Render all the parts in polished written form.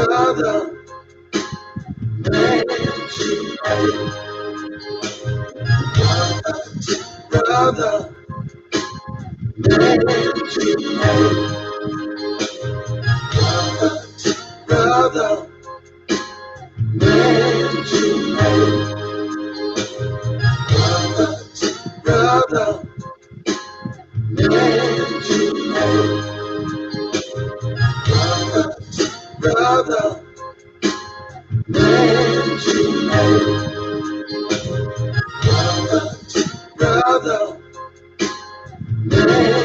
brother, man to brother, man to brother, man to brother, man to brother, man to brother, man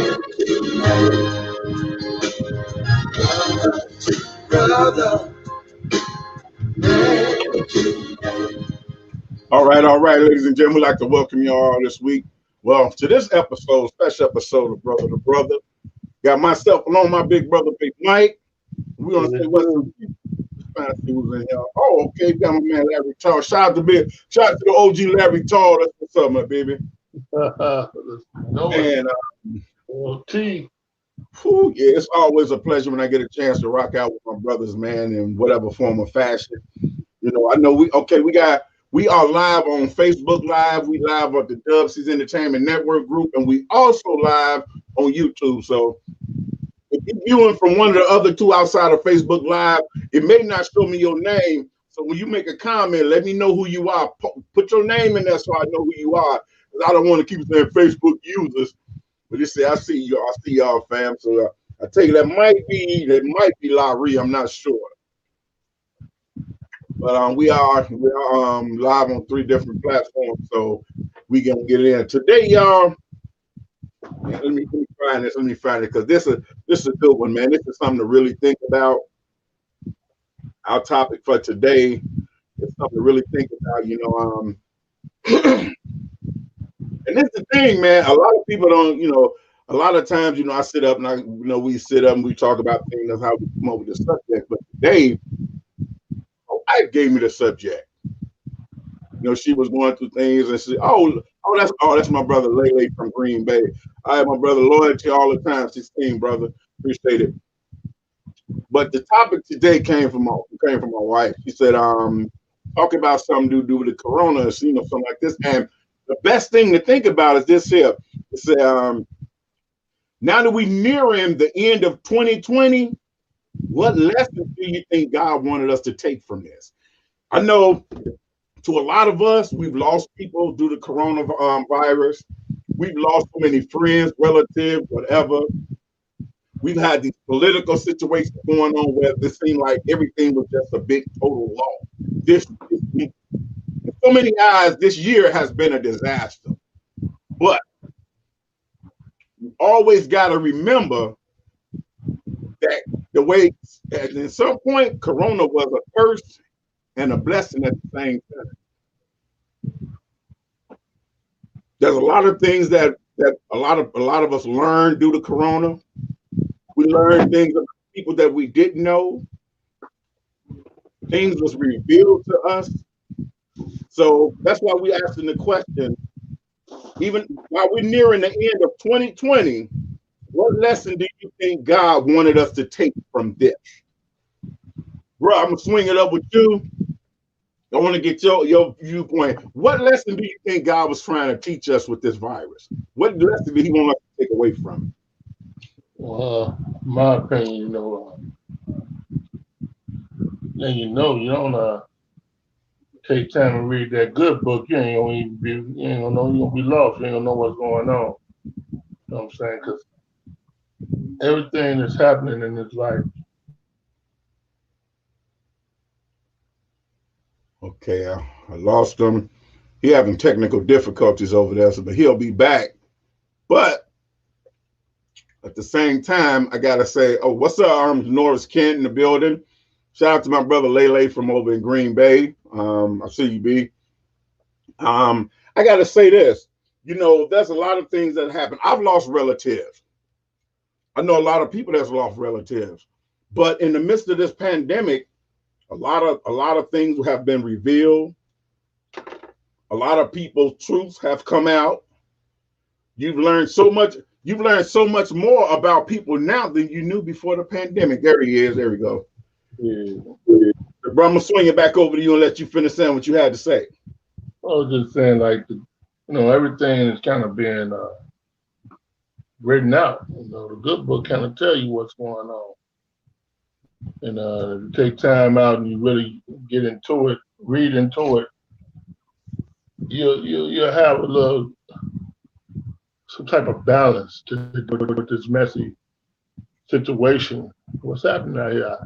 to brother, man to. All right, ladies and gentlemen, we'd like to welcome you all this week. Well, to this episode, special episode of Brother to Brother. Got myself along, my big brother, Big Mike. We're going to say what's in here. Oh, okay. Got my man Larry Tall. Shout out to the OG Larry Tall. That's what's up, my baby. And yeah, it's always a pleasure when I get a chance to rock out with my brothers, man, in whatever form or fashion. You know, I know we are live on Facebook Live. We live on the Dubsies Entertainment Network group, and we also live on YouTube. So if you're viewing from one of the other two outside of Facebook Live, it may not show me your name. So when you make a comment, let me know who you are. Put your name in there so I know who you are. Because I don't want to keep saying Facebook users. But you say, I see y'all, fam. So I tell you, that might be Larry. I'm not sure. But we are live on 3 different platforms, so we gonna get it in today, y'all. Let me find it because this is a good one, man. This is something to really think about. Our topic for today is something to really think about, you know. And this is the thing, man. A lot of people don't, you know. A lot of times, you know, I sit up and we sit up and we talk about things. That's how we come up with the subject. But today, I gave me the subject. You know, she was going through things and she, that's my brother Lele from Green Bay. I have my brother loyalty all the time. 16, brother. Appreciate it. But the topic today came from my wife. She said, talk about something to do with the corona, you know, something like this. And the best thing to think about is this here. It said, now that we nearing the end of 2020, what lessons do you think God wanted us to take from this? I know to a lot of us, we've lost people due to coronavirus. We've lost so many friends, relatives, whatever. We've had these political situations going on where it seemed like everything was just a big total loss. In so many eyes, this year has been a disaster. But you always got to remember that the way, at some point, corona was a curse and a blessing at the same time. There's a lot of things that a lot of us learned due to corona. We learned things about people that we didn't know. Things was revealed to us. So that's why we asking the question, even while we're nearing the end of 2020, what lesson do you think God wanted us to take from this? Bro, I'm gonna swing it up with you. I want to get your viewpoint. What lesson do you think God was trying to teach us with this virus? What lesson did He want us to take away from it? Well, my opinion, you don't take time and read that good book. You ain't gonna know. You're gonna be lost. You ain't gonna know what's going on. You know what I'm saying? Because everything that's happening in this life. Okay, I lost him. He having technical difficulties over there, but he'll be back. But at the same time, I gotta say, what's up, Norris Kent in the building? Shout out to my brother Lele from over in Green Bay. I see you, B. I gotta say this. You know, there's a lot of things that happen. I've lost relatives. I know a lot of people that's lost relatives. But in the midst of this pandemic, a lot of things have been revealed. A lot of people's truths have come out. You've learned so much more about people now than you knew before the pandemic. There he is. There we go. Yeah. Bro, I'm gonna swing it back over to you and let you finish saying what you had to say. I was just saying, like, everything is kind of being written out. The good book kind of tell you what's going on. And if you take time out and you really get into it, read into it, you'll have a little some type of balance to with this messy situation. What's happening out here?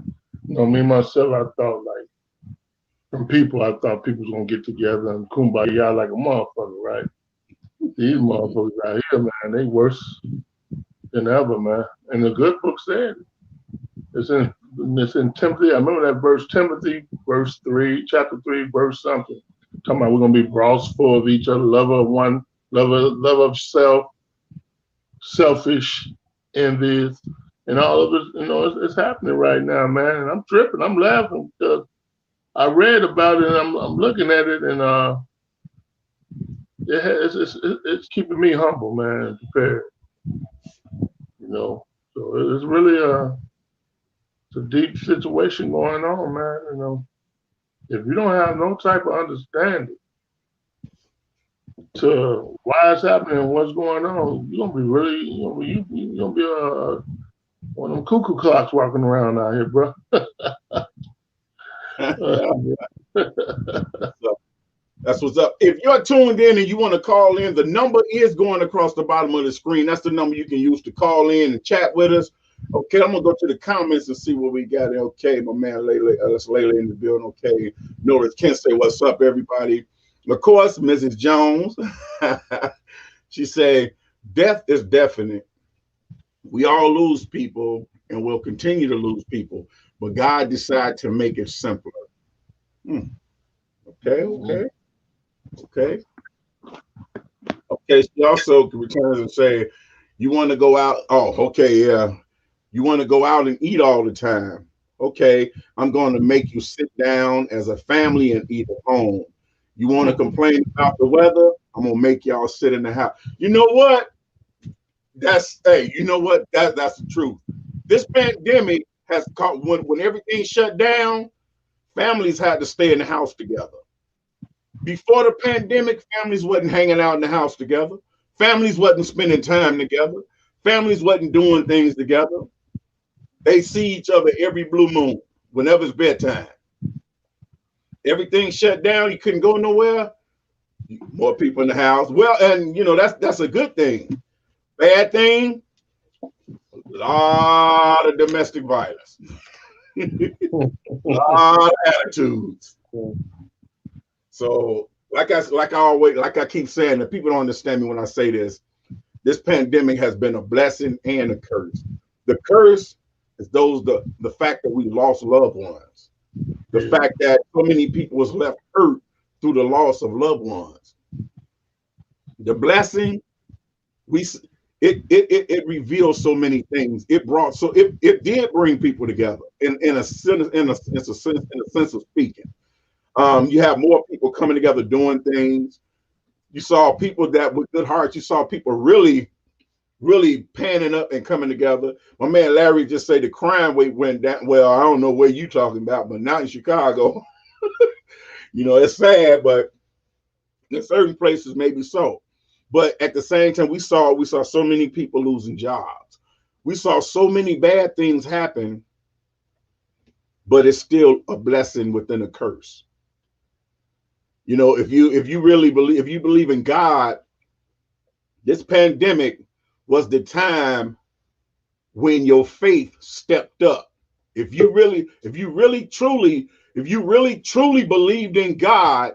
Me myself, I thought like from people, I thought people was gonna get together and kumbaya like a motherfucker, right? These motherfuckers out here, man, they worse than ever, man. And the good book said it's in Timothy. I remember that verse, Timothy, verse 3, chapter 3, verse something. Talking about we're gonna be brought full of each other, love of one, love of self, selfish, envious, and all of it. It's happening right now, man. And I'm tripping. I'm laughing because I read about it and I'm looking at it, and it's keeping me humble, man, and prepared. So it's really it's a deep situation going on, man. If you don't have no type of understanding to why it's happening and what's going on, you're gonna be really, you're gonna be one of them cuckoo clocks walking around out here, bro. That's what's up. If you're tuned in and you want to call in, the number is going across the bottom of the screen. That's the number you can use to call in and chat with us. Okay, I'm gonna go to the comments and see what we got. Okay, my man that's Layla in the building. Okay, Notice Ken say what's up, everybody. Of course, Mrs. Jones. She say death is definite. We all lose people and we'll continue to lose people, but God decided to make it simpler. Okay. She also returns and say, you want to go out? Oh, okay, yeah. You want to go out and eat all the time. Okay, I'm going to make you sit down as a family and eat at home. You want to complain about the weather? I'm going to make y'all sit in the house. You know what? That's the truth. This pandemic has caught when everything shut down, families had to stay in the house together. Before the pandemic, families wasn't hanging out in the house together. Families wasn't spending time together. Families wasn't doing things together. They see each other every blue moon, whenever it's bedtime. Everything shut down. You couldn't go nowhere. More people in the house. Well, and that's a good thing. Bad thing, a lot of domestic violence. A lot of attitudes. So, like I keep saying, that people don't understand me when I say this. This pandemic has been a blessing and a curse. The curse is the fact that we lost loved ones. The fact that so many people was left hurt through the loss of loved ones. The blessing, it revealed so many things. It did bring people together in a sense of speaking. You have more people coming together doing things. You saw people that with good hearts. You saw people really panning up and coming together. My man Larry just said the crime rate went down. Well, I don't know where you talking about, but not in Chicago. It's sad, but in certain places maybe so. But at the same time, we saw so many people losing jobs. We saw so many bad things happen, but it's still a blessing within a curse. If you really believe in God, this pandemic was the time when your faith stepped up. If you really truly believed in God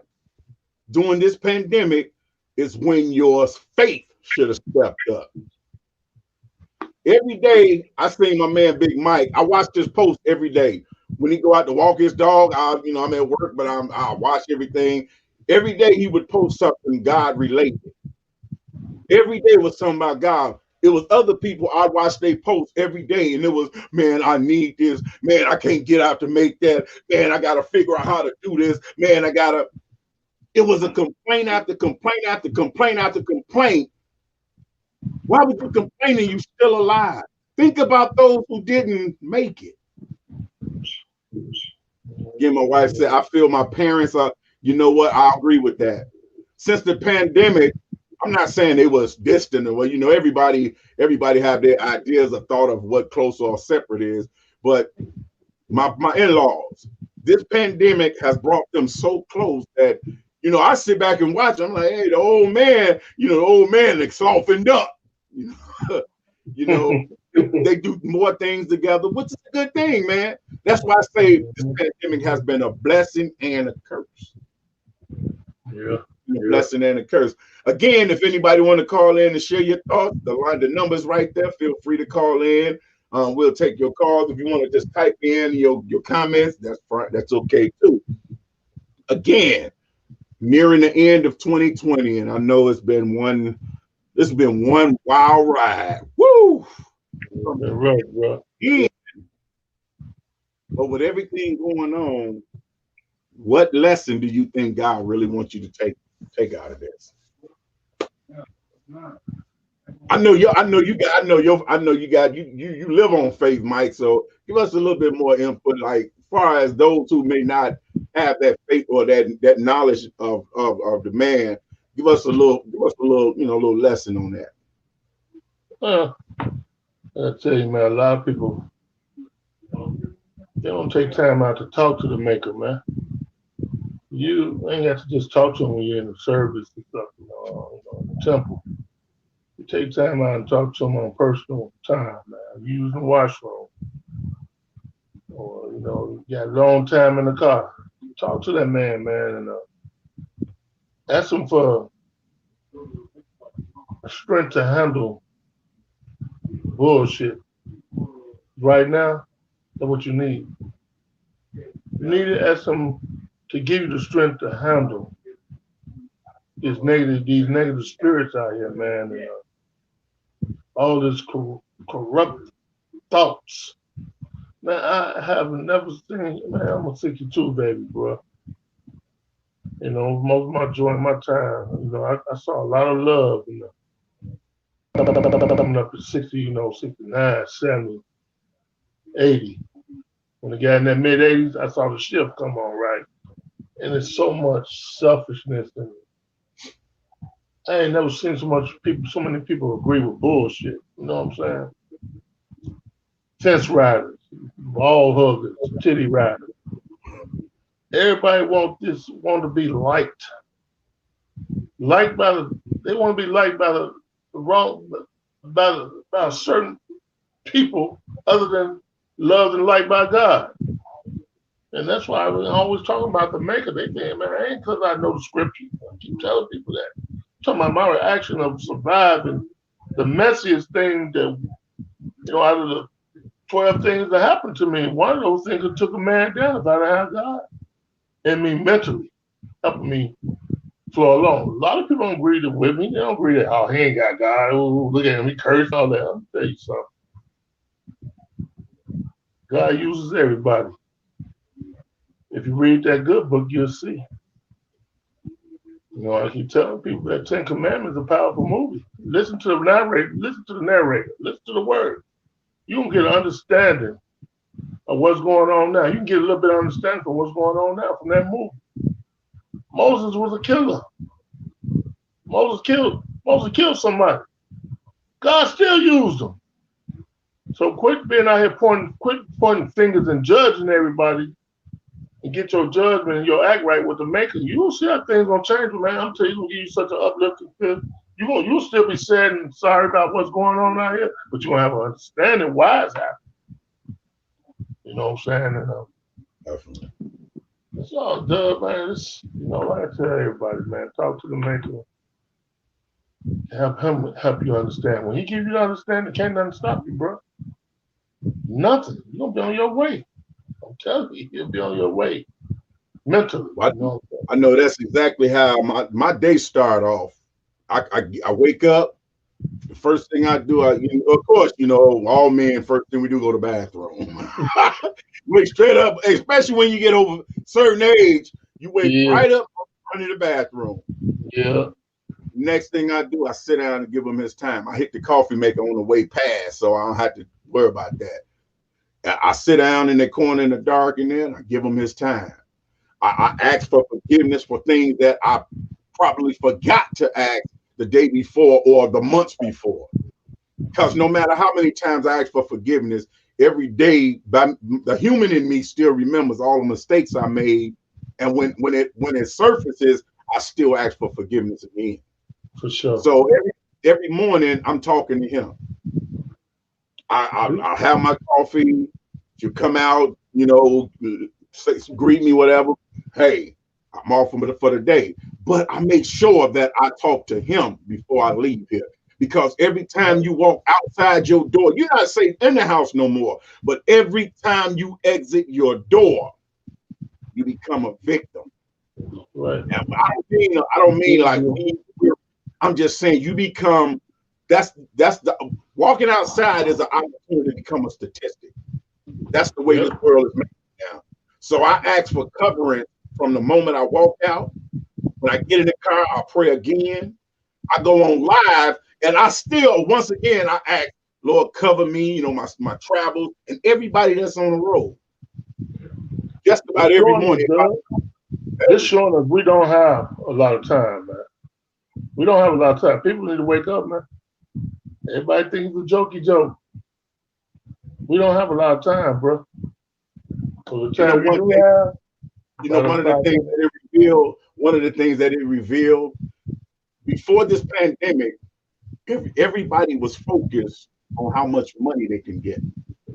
during this pandemic, is when your faith should have stepped up. Every day I see my man Big Mike. I watch this post every day. When he go out to walk his dog, I'm at work, but I watch everything. Every day he would post something God related. Every day was something about God. It was other people I watched they post every day, and it was, man, I need this. Man, I can't get out to make that. Man, I gotta figure out how to do this. Man, it was a complaint after complaint after complaint after complaint. Why would you complain and you still alive? Think about those who didn't make it. Again, my wife said, I feel my parents are, you know what? I agree with that. Since the pandemic, I'm not saying it was distant or, you know, everybody have their ideas or thought of what close or separate is. But my in-laws, this pandemic has brought them so close that, you know, I sit back and watch. I'm like, hey, the old man, you know, the old man like softened up. You know, you know, they do more things together, which is a good thing, man. That's why I say this pandemic has been a blessing and a curse. Yeah. A blessing and a curse. Again, if anybody want to call in and share your thoughts, the number's right there. Feel free to call in. We'll take your calls. If you want to just type in your comments, that's fine. That's okay too. Again, nearing the end of 2020, and I know it's been one wild ride. Woo! Right, bro. Yeah. But with everything going on, what lesson do you think God really wants you to take out of this? I know you live on faith, Mike. So give us a little bit more input, like as far as those who may not have that faith or that knowledge of the man. Give us a little, you know, a little lesson on that. I tell you, man, a lot of people, they don't take time out to talk to the maker, man. You ain't got to just talk to him when you're in the service and stuff, you know, in the temple. You take time out and talk to him on personal time, man. You use the washroom. Or, you know, you got a long time in the car. Talk to that man, and ask him for strength to handle bullshit. Right now, that's what you need. You need to ask him to give you the strength to handle these negative spirits out here, man, and all this corrupt thoughts. Man, I have never seen, man, I'm a 62 baby, bro. You know, most of my joy in my time, you know, I saw a lot of love, you know, coming up to 60, you know, 69, 70, 80. When I got in that mid 80s, I saw the shift come on, right? And there's so much selfishness, and I ain't never seen so many people agree with bullshit. You know what I'm saying? Fence riders, ball huggers, titty riders. Everybody want to be liked. They want to be liked by the wrong, by certain people other than loved and liked by God. And that's why I always talking about the maker. They think, man, it ain't because I know the scripture. I keep telling people that. I'm talking about my reaction of surviving the messiest thing that, you know, out of the 12 things that happened to me, one of those things that took a man down if I didn't have God. And me mentally, helping me flow along. A lot of people don't agree with me. They don't agree that, oh, he ain't got God. Oh, look at him, he cursed, all that. I'll tell you something. God uses everybody. If you read that good book, you'll see. You know, I keep telling people that 10 Commandments is a powerful movie. Listen to the narrator, listen to the word. You can get an understanding of what's going on now. You can get a little bit of understanding from what's going on now from that movie. Moses was a killer. Moses killed somebody. God still used him. So quit being out here pointing fingers and judging everybody, and get your judgment and your act right with the maker. You don't see how things gonna change, man. I'm telling you, gonna give you such an uplifting feel. You'll still be sad and sorry about what's going on out here, but you're gonna have an understanding why it's happening. You know what I'm saying? Definitely. It's all good, man. It's, you know, like I tell everybody, man, talk to the maker. Help him help you understand. When he gives you the understanding, can't nothing stop you, bro. Nothing. You're gonna be on your way. I'm telling you, you'll be on your way mentally. Well, I know that's exactly how my day start off. I wake up. The first thing I do, of course, you know, all men, first thing we do, go to the bathroom. Wake straight up, especially when you get over a certain age, you wake right up, run to the bathroom. Yeah. Next thing I do, I sit down and give him his time. I hit the coffee maker on the way past, so I don't have to worry about that. I sit down in the corner in the dark and then I give him his time. I ask for forgiveness for things that I probably forgot to ask the day before or the months before. Because no matter how many times I ask for forgiveness, every day the human in me still remembers all the mistakes I made. And when it surfaces, I still ask for forgiveness again. For sure. So every morning I'm talking to him. I have my coffee. You come out, greet me, whatever. Hey, I'm off for the day. But I make sure that I talk to him before I leave here. Because every time you walk outside your door, you're not safe in the house no more. But every time you exit your door, you become a victim. Right. Now, I don't mean like I'm just saying you become. That's the walking outside is an opportunity to become a statistic. That's the way this world is made now. So I ask for covering from the moment I walk out. When I get in the car, I pray again. I go on live, and I still, once again, I ask, Lord, cover me, my travels, and everybody that's on the road. Just about every morning. It's showing us we don't have a lot of time, man. We don't have a lot of time. People need to wake up, man. Everybody thinks it's a jokey joke. We don't have a lot of time, bro. So the time we do have, one of the things that it revealed before this pandemic, everybody was focused on how much money they can get.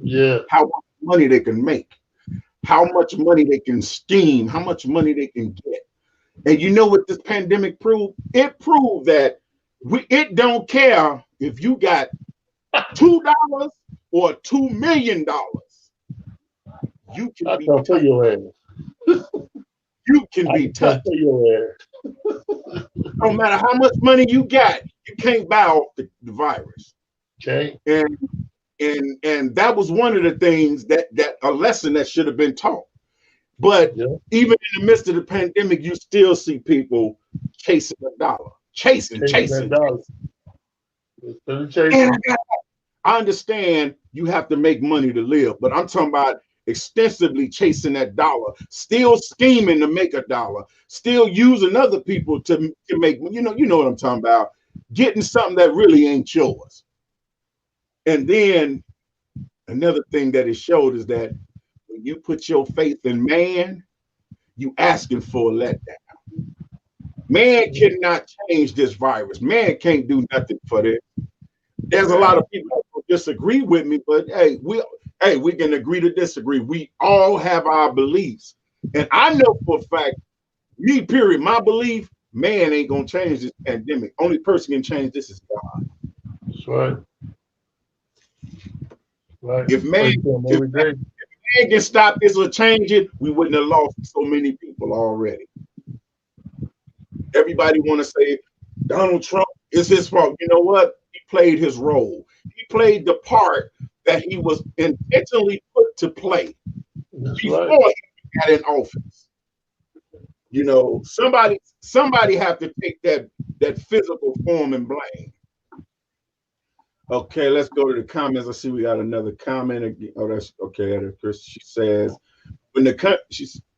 Yeah. How much money they can make, how much money they can scheme, how much money they can get. And you know what this pandemic proved? It proved that it don't care if you got $2 or $2 million. You can be touched. Your ass. You can be touched. Your ass. No matter how much money you got, you can't buy off the virus. Okay. And that was one of the things that a lesson that should have been taught. But even in the midst of the pandemic, you still see people chasing a dollar, chasing. That dollar. And I understand you have to make money to live, but I'm talking about extensively chasing that dollar, still scheming to make a dollar, still using other people to make, you know what I'm talking about, getting something that really ain't yours. And then another thing that it showed is that when you put your faith in man, you asking for a letdown. Man cannot change this virus. Man can't do nothing for this. There's a lot of people who disagree with me, but hey, we can agree to disagree. We all have our beliefs. And I know for a fact, me, period, my belief, man ain't gonna change this pandemic. Only person can change this is God. That's right. Right. If man can stop this or change it, we wouldn't have lost so many people already. Everybody want to say Donald Trump is his fault. You know what? He played his role. He played the part that he was intentionally put to play before he got in office. You know, somebody have to take that physical form and blame. Okay, let's go to the comments. I see we got another comment again. Oh, that's okay. She says, let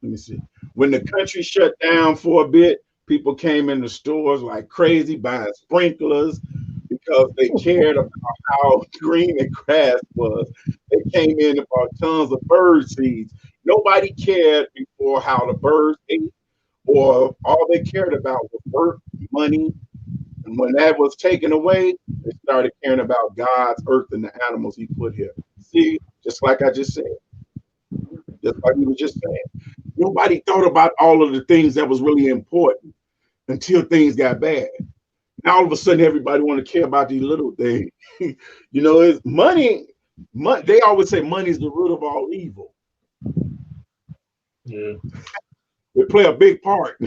me see. When the country shut down for a bit, people came in the stores like crazy buying sprinklers because they cared about how green the grass was. They came in and bought tons of bird seeds. Nobody cared before how the birds ate, or all they cared about was work, money. And when that was taken away, they started caring about God's earth and the animals he put here. See, just like I just said, just like we were just saying, nobody thought about all of the things that was really important until things got bad. Now all of a sudden, everybody want to care about these little things. It's money. They always say money is the root of all evil. Yeah, they play a big part.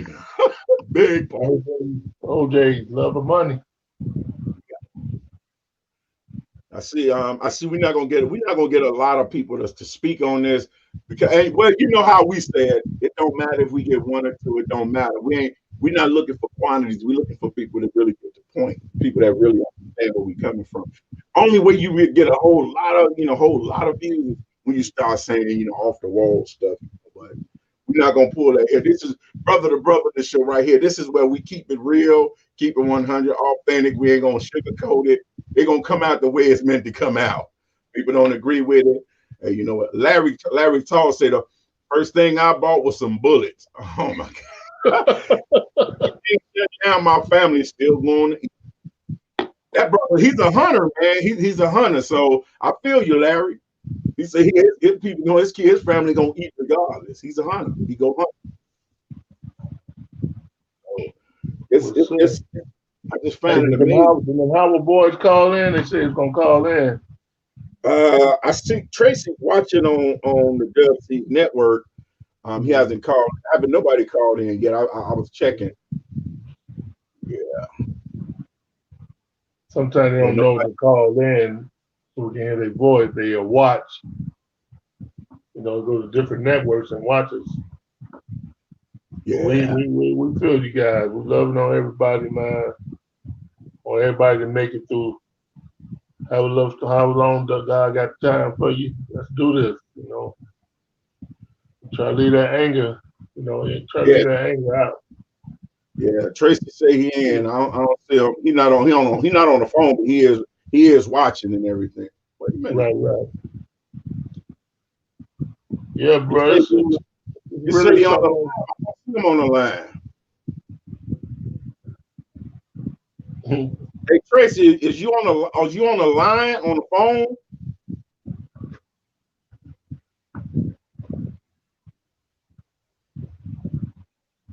Big part. OJ love of money. I see. We're not gonna get a lot of people to speak on this because, well, you know how we said it don't matter if we get one or two. It don't matter. We're not looking for quantities. We're looking for people that really get the point. People that really understand where we're coming from. Only way you get a whole lot of views when you start saying, you know, off the wall stuff. But we're not gonna pull that here. This is brother to brother, the show right here. This is where we keep it real, keep it 100, authentic. We ain't gonna sugarcoat it. They're gonna come out the way it's meant to come out. People don't agree with it. And you know what? Larry Tall said the first thing I bought was some bullets. Oh my God. Now my family's still going to eat. That brother, he's a hunter, man. He's a hunter. So I feel you, Larry. He said his people, you know, his family gonna eat regardless. He's a hunter. He go hunt. So it's I just find it amazing. When our boys call in, they say it's gonna call in. I see Tracy watching on the WC network. He hasn't called. Nobody called in yet. I was checking. Yeah. Sometimes they don't know to call in, so we can hear their voice. They watch. You know, go to different networks and watch us. Yeah. We feel you guys. We loving on everybody, man. On everybody to make it through. How long does God got time for you? Let's do this, you know. Try to leave that anger, you know, try to leave that anger out. Yeah, Tracy say he in. I don't see him. He's not on the phone, but he is watching and everything. Wait a minute. Right. Yeah, bro. You say he on the line. Hey Tracy, is you on the line on the phone?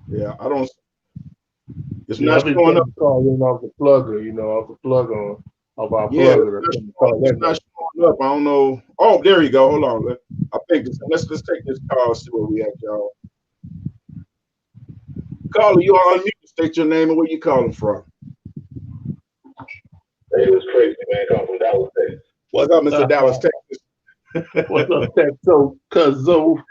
Yeah, I don't. It's not showing up. Calling off the plugger, you know, off the plugger, off our plugger. It's not showing up. I don't know. Oh, there you go. Hold on. I think let's take this call. See where we at, y'all. Caller, you are unmuted. State your name and where you calling from. Hey, it was crazy, man. Calling from Dallas, Texas. What's up, Mr. Dallas, Texas? What's up, Texas? Cuzzo?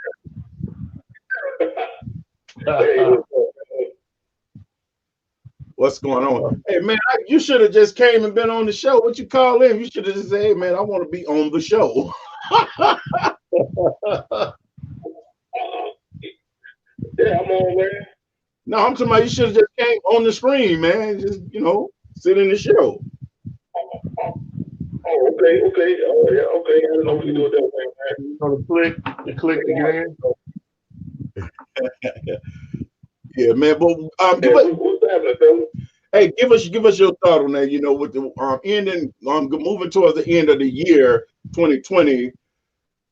What's going on? Hey man, you should have just came and been on the show. What you call in? You should have just said, "Hey man, I want to be on the show." Yeah, I'm on, man. No, I'm talking about you should have just came on the screen, man. Just sit in the show. Oh, okay. Oh, yeah, okay. I don't know what you do with that thing, man. You know the click to get in. Yeah, man. But what's happening, fella? Hey, give us your thought on that. You know, with the ending, moving towards the end of the year, 2020.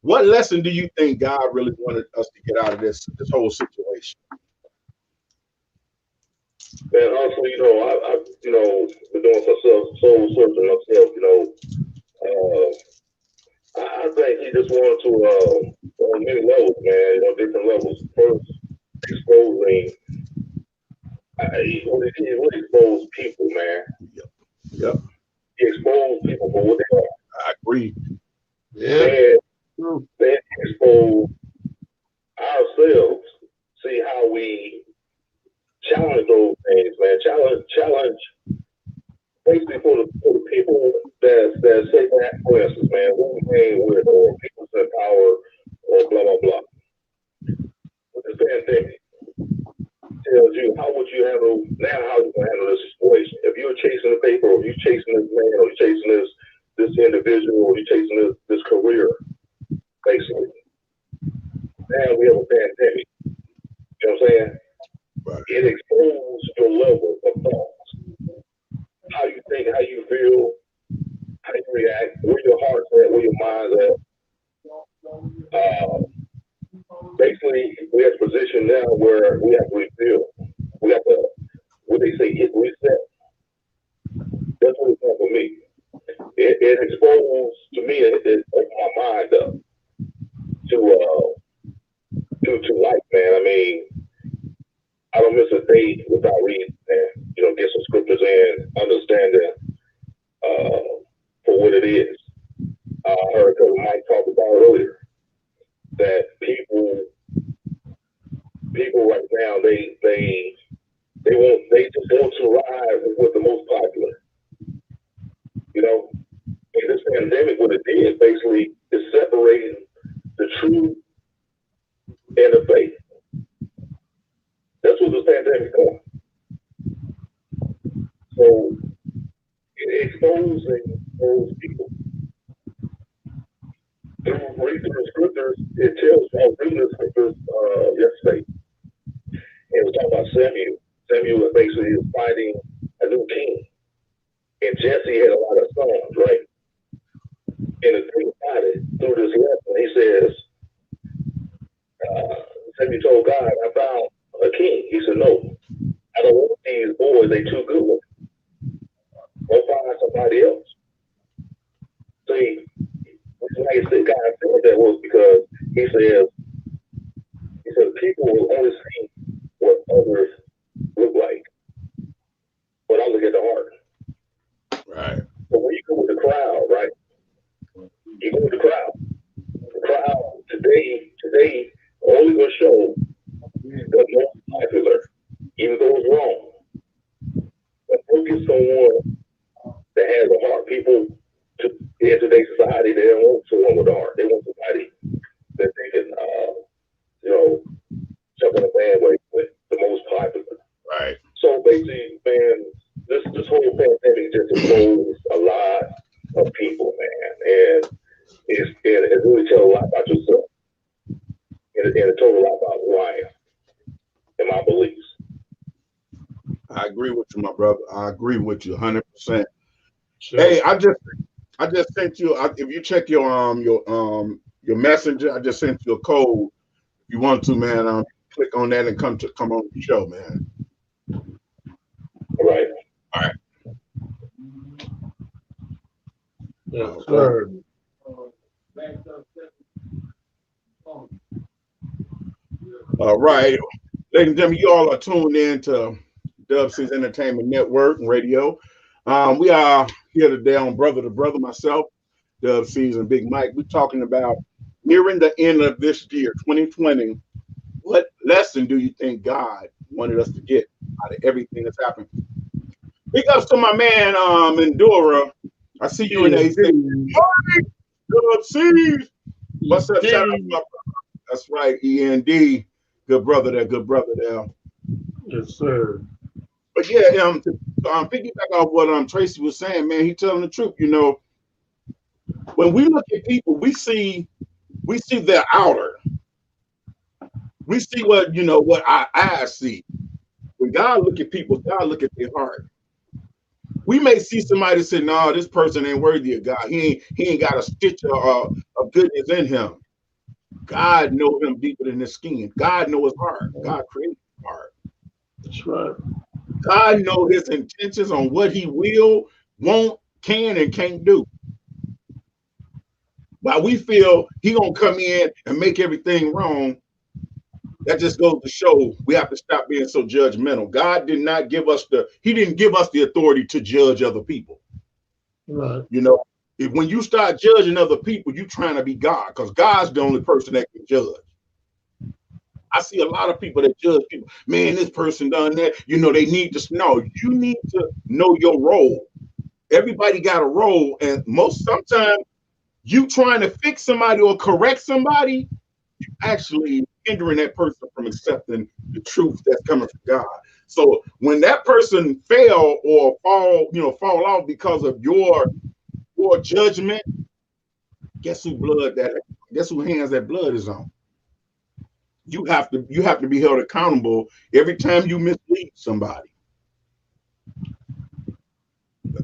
What lesson do you think God really wanted us to get out of this whole situation? Man, honestly, I've been doing some soul searching myself. I think He just wanted to on many levels, man. Different levels. First, exposing. He really exposed people, man. Yep. He exposed people for what they are. I agree. Yeah. Then expose ourselves. See how we challenge those things, man. Challenge. Basically, for the people that say that, for instance, man, who we hang with, or people in power, or blah blah blah. With this pandemic, tells you how would you handle now? How you gonna handle this situation? If you're chasing the paper, or you're chasing this man, or you're chasing this individual, or you're chasing this career, basically. Now we have a pandemic. You know what I'm saying? Right. It exposes your level of thoughts, how you think, how you feel, how you react, where your heart's at, where your mind's at. Basically, we're at a position now where we have to rebuild. We have to, what they say, hit reset. That's what it's done for me. It exposed to me, it opened my mind up to life, man. I mean, I don't miss a day without reading and get some scriptures in, understanding for what it is. I heard Mike talk about earlier that people right now they just want to ride with the most popular. In this pandemic, what it did basically is separating the truth, and the faith. That's what the pandemic doing. So exposing those people through reading the scriptures, it tells I was reading the scriptures yesterday, and it was talking about Samuel. Samuel was basically fighting a new king. And Jesse had a lot of sons, right? And the thing about it, through this lesson, he says, Samuel told God, I found a king. He said, no, I don't want these boys, they too good looking. Go find somebody else. See, why he said God said that was because he said people will only see what others look like, but I look at the heart. Right. So when you go with the crowd, right? You go with the crowd. The crowd today only will show what's most popular, even though it's wrong. But look at someone that has a heart. People in today's society, they don't want someone with a heart. They want somebody that they can, jump on a bandwagon with, the most popular. Right. So basically, man, this whole pandemic just exposed a lot of people, man, and it really tells a lot about yourself, and it told a lot about who I am and my beliefs. I agree with you, my brother. I agree with you 100%. Sure. Hey, I just sent you. If you check your messenger, I just sent you a code. If you want to, man, click on that and come on the show, man. All right. All right. Yes, sir. All right. Ladies and gentlemen, you all are tuned in to Dub C's Entertainment Network and Radio. We are here today on Brother to Brother, myself, Dub C's and Big Mike. We're talking about nearing the end of this year, 2020. What lesson do you think God wanted us to get out of everything that's happened? Big ups to my man, Endura. I see you in the AC. Dub C's. What's up? Shout out to my brother. That's right, END. Good brother there. Yes, sir. But yeah, to piggyback off what Tracy was saying, man, he telling the truth. You know, when we look at people, we see their outer. We see what our eyes see. When God look at people, God look at their heart. We may see somebody say, "No, this person ain't worthy of God. He ain't got a stitch of goodness in him." God knows him deeper than his skin. God knows his heart. God created his heart. That's right. God knows his intentions on what he will, won't, can, and can't do. While we feel he gonna come in and make everything wrong, that just goes to show we have to stop being so judgmental. God did not give us he didn't give us the authority to judge other people. Right. You know, when you start judging other people, you're trying to be God, because God's the only person that can judge. I see a lot of people that judge people. Man, this person done that. You know, they need to know. You need to know your role. Everybody got a role, and sometimes you trying to fix somebody or correct somebody, you actually hindering that person from accepting the truth that's coming from God. So when that person fail or fall off because of your judgment, guess who hands that blood is on? You have to be held accountable every time you mislead somebody. A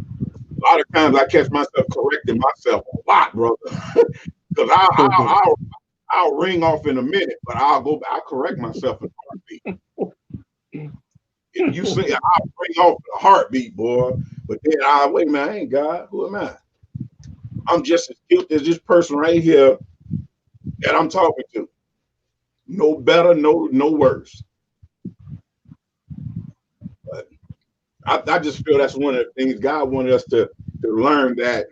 lot of times I catch myself correcting myself a lot, brother. Because I'll ring off in a minute, but I'll correct myself in a heartbeat. You see, I'll ring off in a heartbeat, boy. But then wait a minute, I ain't God. Who am I? I'm just as guilty as this person right here that I'm talking to. No better, no worse. But I just feel that's one of the things God wanted us to learn, that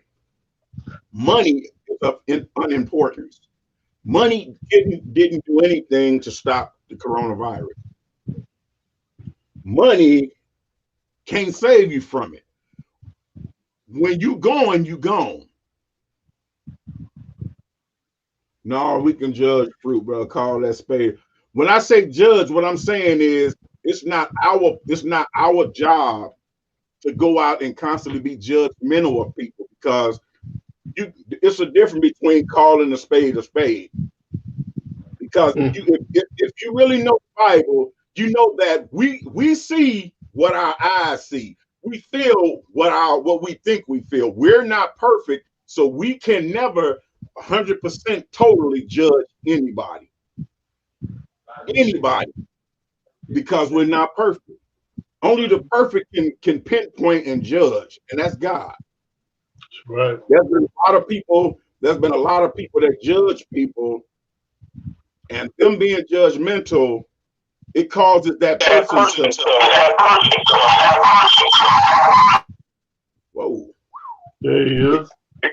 money is of unimportance. Money didn't do anything to stop the coronavirus. Money can't save you from it. When you gone, you gone. No, we can judge fruit, bro. Call that spade. When I say judge, what I'm saying is it's not our job to go out and constantly be judgmental of people because it's a difference between calling a spade a spade. Because Mm. if you really know the Bible, you know that we see what our eyes see. We feel what we think we feel. We're not perfect, so we can never 100% totally judge anybody, because we're not perfect. Only the perfect can pinpoint and judge, and that's God. Right. There's been a lot of people that judge people, and them being judgmental, it causes that person to whoa. There he is. You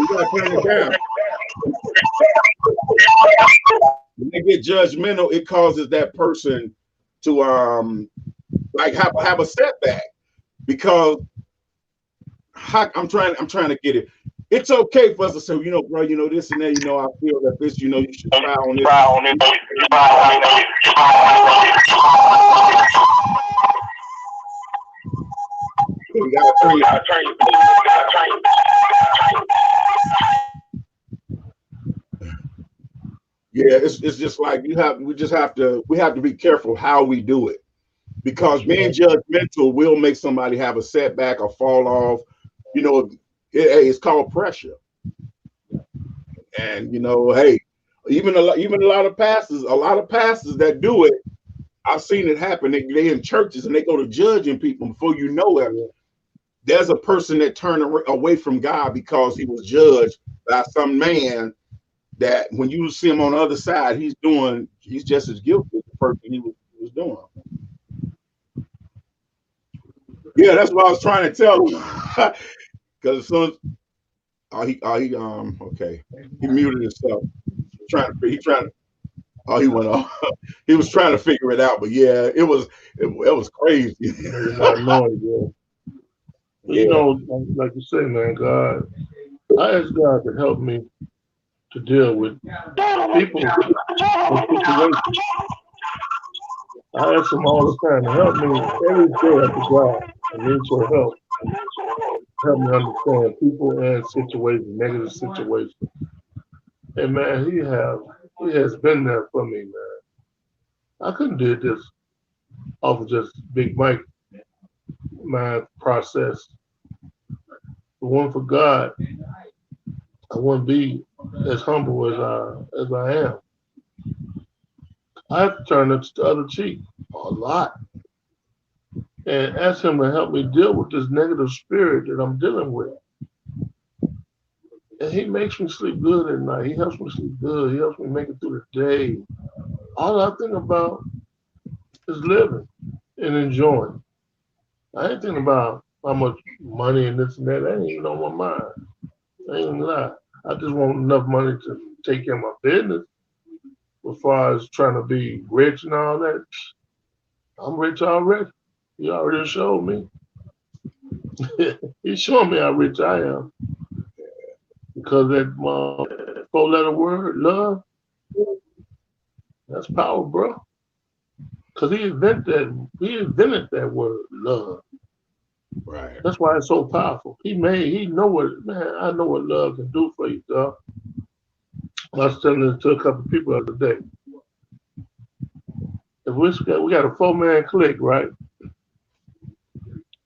gotta turn it down. When they get judgmental, it causes that person to like have a setback because I'm trying to get it. It's okay for us to say, bro, this and that, I feel that this, you should try on this. You gotta turn it. Yeah, it's just like we have to be careful how we do it because being judgmental will make somebody have a setback or fall off. It's called pressure. And hey, even a lot of pastors that do it, I've seen it happen. They in churches and they go to judging people before you know it. There's a person that turned away from God because he was judged by some man that when you see him on the other side, he's just as guilty as the person he was doing. Yeah, that's what I was trying to tell him. Because as soon as okay, he muted himself. He trying to he went off. He was trying to figure it out, but yeah, it was crazy. Not knowing, yeah. But, Yeah, like you say, man, God, I ask God to help me to deal with people and situations. I ask Him all the time to help me every day after God. I need your help. Help me understand people and situations, negative situations. And man, He has been there for me, man. I couldn't do this off of just Big Mike, my process. But one for God, I wouldn't be as humble as I am. I have to turn the other cheek a lot and ask Him to help me deal with this negative spirit that I'm dealing with. And He makes me sleep good at night. He helps me sleep good. He helps me make it through the day. All I think about is living and enjoying. I ain't thinking about how much money and this and that. That ain't even on my mind. I ain't gonna lie. I just want enough money to take care of my business. As far as trying to be rich and all that, I'm rich already. He already showed me. He showed me how rich I am. Because that four-letter word, love, that's power, bro. Because he invented that word, love. right. That's why it's so powerful. He know what, man, I know what love can do for you, dog. I was telling this to a couple of people the other day. If we got a 4-man clique, right?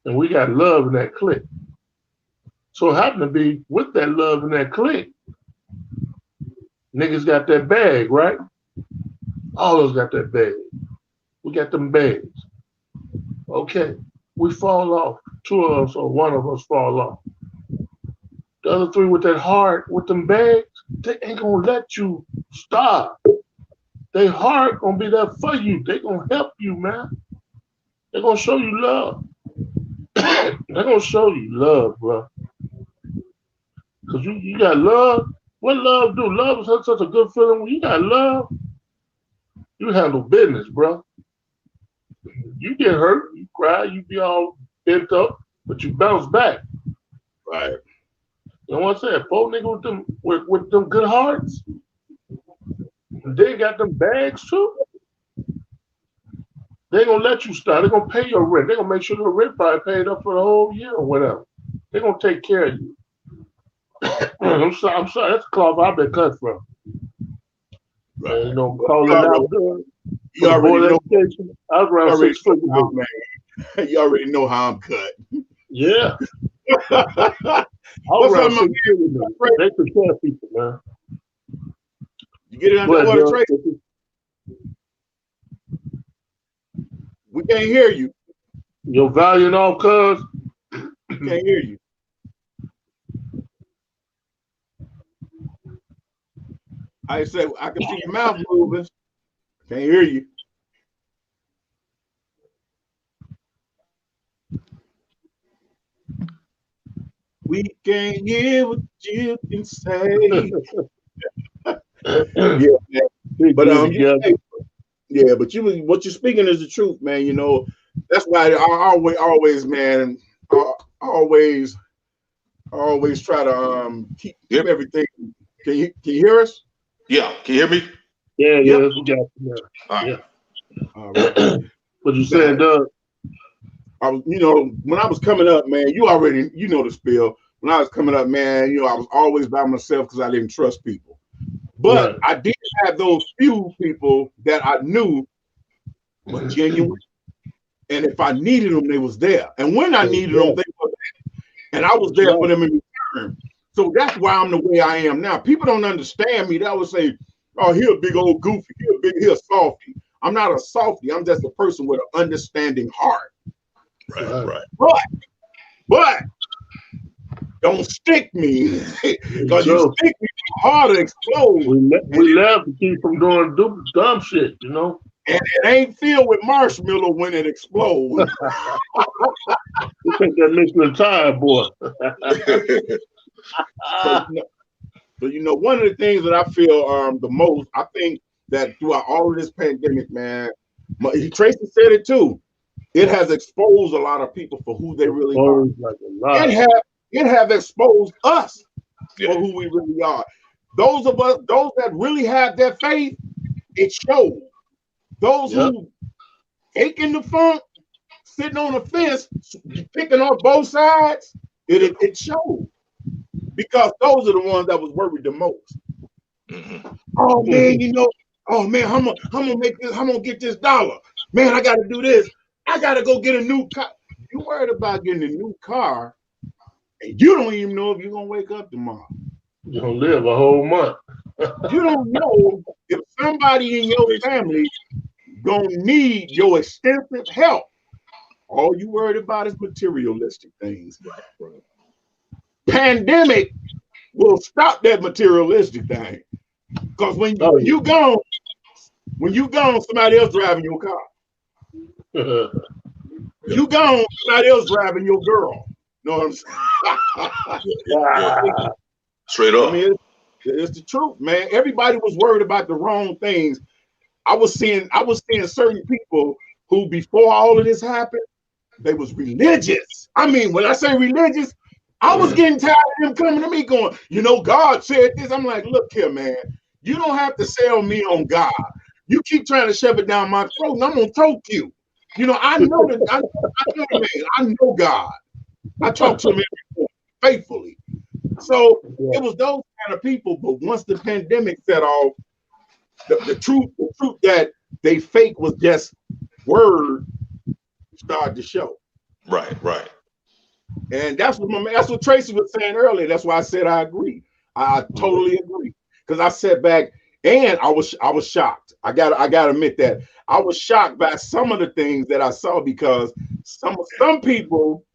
And we got love in that clique. So it happened to be with that love in that clique, niggas got that bag, right? All of us got that bag. We got them bags. Okay. We fall off. 2 of us or 1 of us fall off. The other 3 with that heart, with them bags, they ain't gonna let you starve. They heart gonna be there for you. They gonna help you, man. They gonna show you love. They gonna show you love, bro. Cause you got love. What love do? Love is such a good feeling. When you got love, you handle business, bro. You get hurt, you cry, you be all bent up, but you bounce back. Right. You know what I'm saying? Poor nigga with them good hearts. They got them bags too. They gonna let you start. They're gonna pay your rent. They're gonna make sure your rent probably paid up for the whole year or whatever. They're gonna take care of you. I'm sorry. That's the cloth I've been cut from. Right. You know, calling out good. You already know. I was around 6 foot. You already know how I'm cut. Yeah. I was around 6 foot. They took care of people, man. You get it underwater, Tracy? We can't hear you. Your valiant off, cuz. Can't hear you. I said I can see your mouth moving. Can't hear you. We can't hear what you can say. Yeah, but yeah, but what you're speaking is the truth, man. You know, that's why I always, man, I always try to keep everything. Can you hear us? Yeah, can you hear me? Yeah, we got you. Yeah. All right. What you saying, Doug? When I was coming up, man, you know the spiel. When I was coming up, man, I was always by myself because I didn't trust people. But I did have those few people that I knew were genuine. And if I needed them, they was there. And when I needed them, they were there. And I was there for them in return. So that's why I'm the way I am now. People don't understand me. They always say, oh, he a big old goofy. He a softy. I'm not a softy. I'm just a person with an understanding heart. Right. But don't stick me. Because you stick me, my heart will explode. We love to keep from doing dumb shit, you know? And it ain't filled with marshmallow when it explodes. You think that Michelin tire, boy. So, one of the things that I feel the most, I think that throughout all of this pandemic, man, Tracy said it too. It has exposed a lot of people for who they really are. It have exposed us for who we really are. Those that really have their faith, it shows. Those who taking the funk, sitting on the fence, picking on both sides, it shows. Because those are the ones that was worried the most. Oh man, I'm gonna make this, I'm gonna get this dollar. Man, I gotta do this. I gotta go get a new car. You worried about getting a new car, and you don't even know if you're gonna wake up tomorrow. You're gonna live a whole month. You don't know if somebody in your family gonna need your extensive help. All you worried about is materialistic things. Right. Pandemic will stop that materialistic thing. Because when you gone, somebody else driving your car. You gone, somebody else driving your girl. Know what I'm saying? Straight up. I mean, it's the truth, man. Everybody was worried about the wrong things. I was seeing certain people who, before all of this happened, they was religious. I mean, when I say religious, I was getting tired of them coming to me going, God said this. I'm like, look here, man. You don't have to sell me on God. You keep trying to shove it down my throat, and I'm gonna choke you. I know that. I know, man. I know God. I talk to him faithfully. So it was those kind of people. But once the pandemic set off, the truth that they fake was just word started to show. Right. And that's what Tracy was saying earlier. That's why I said I agree. I totally agree. Because I sat back and I was shocked. I gotta admit that I was shocked by some of the things that I saw, because some people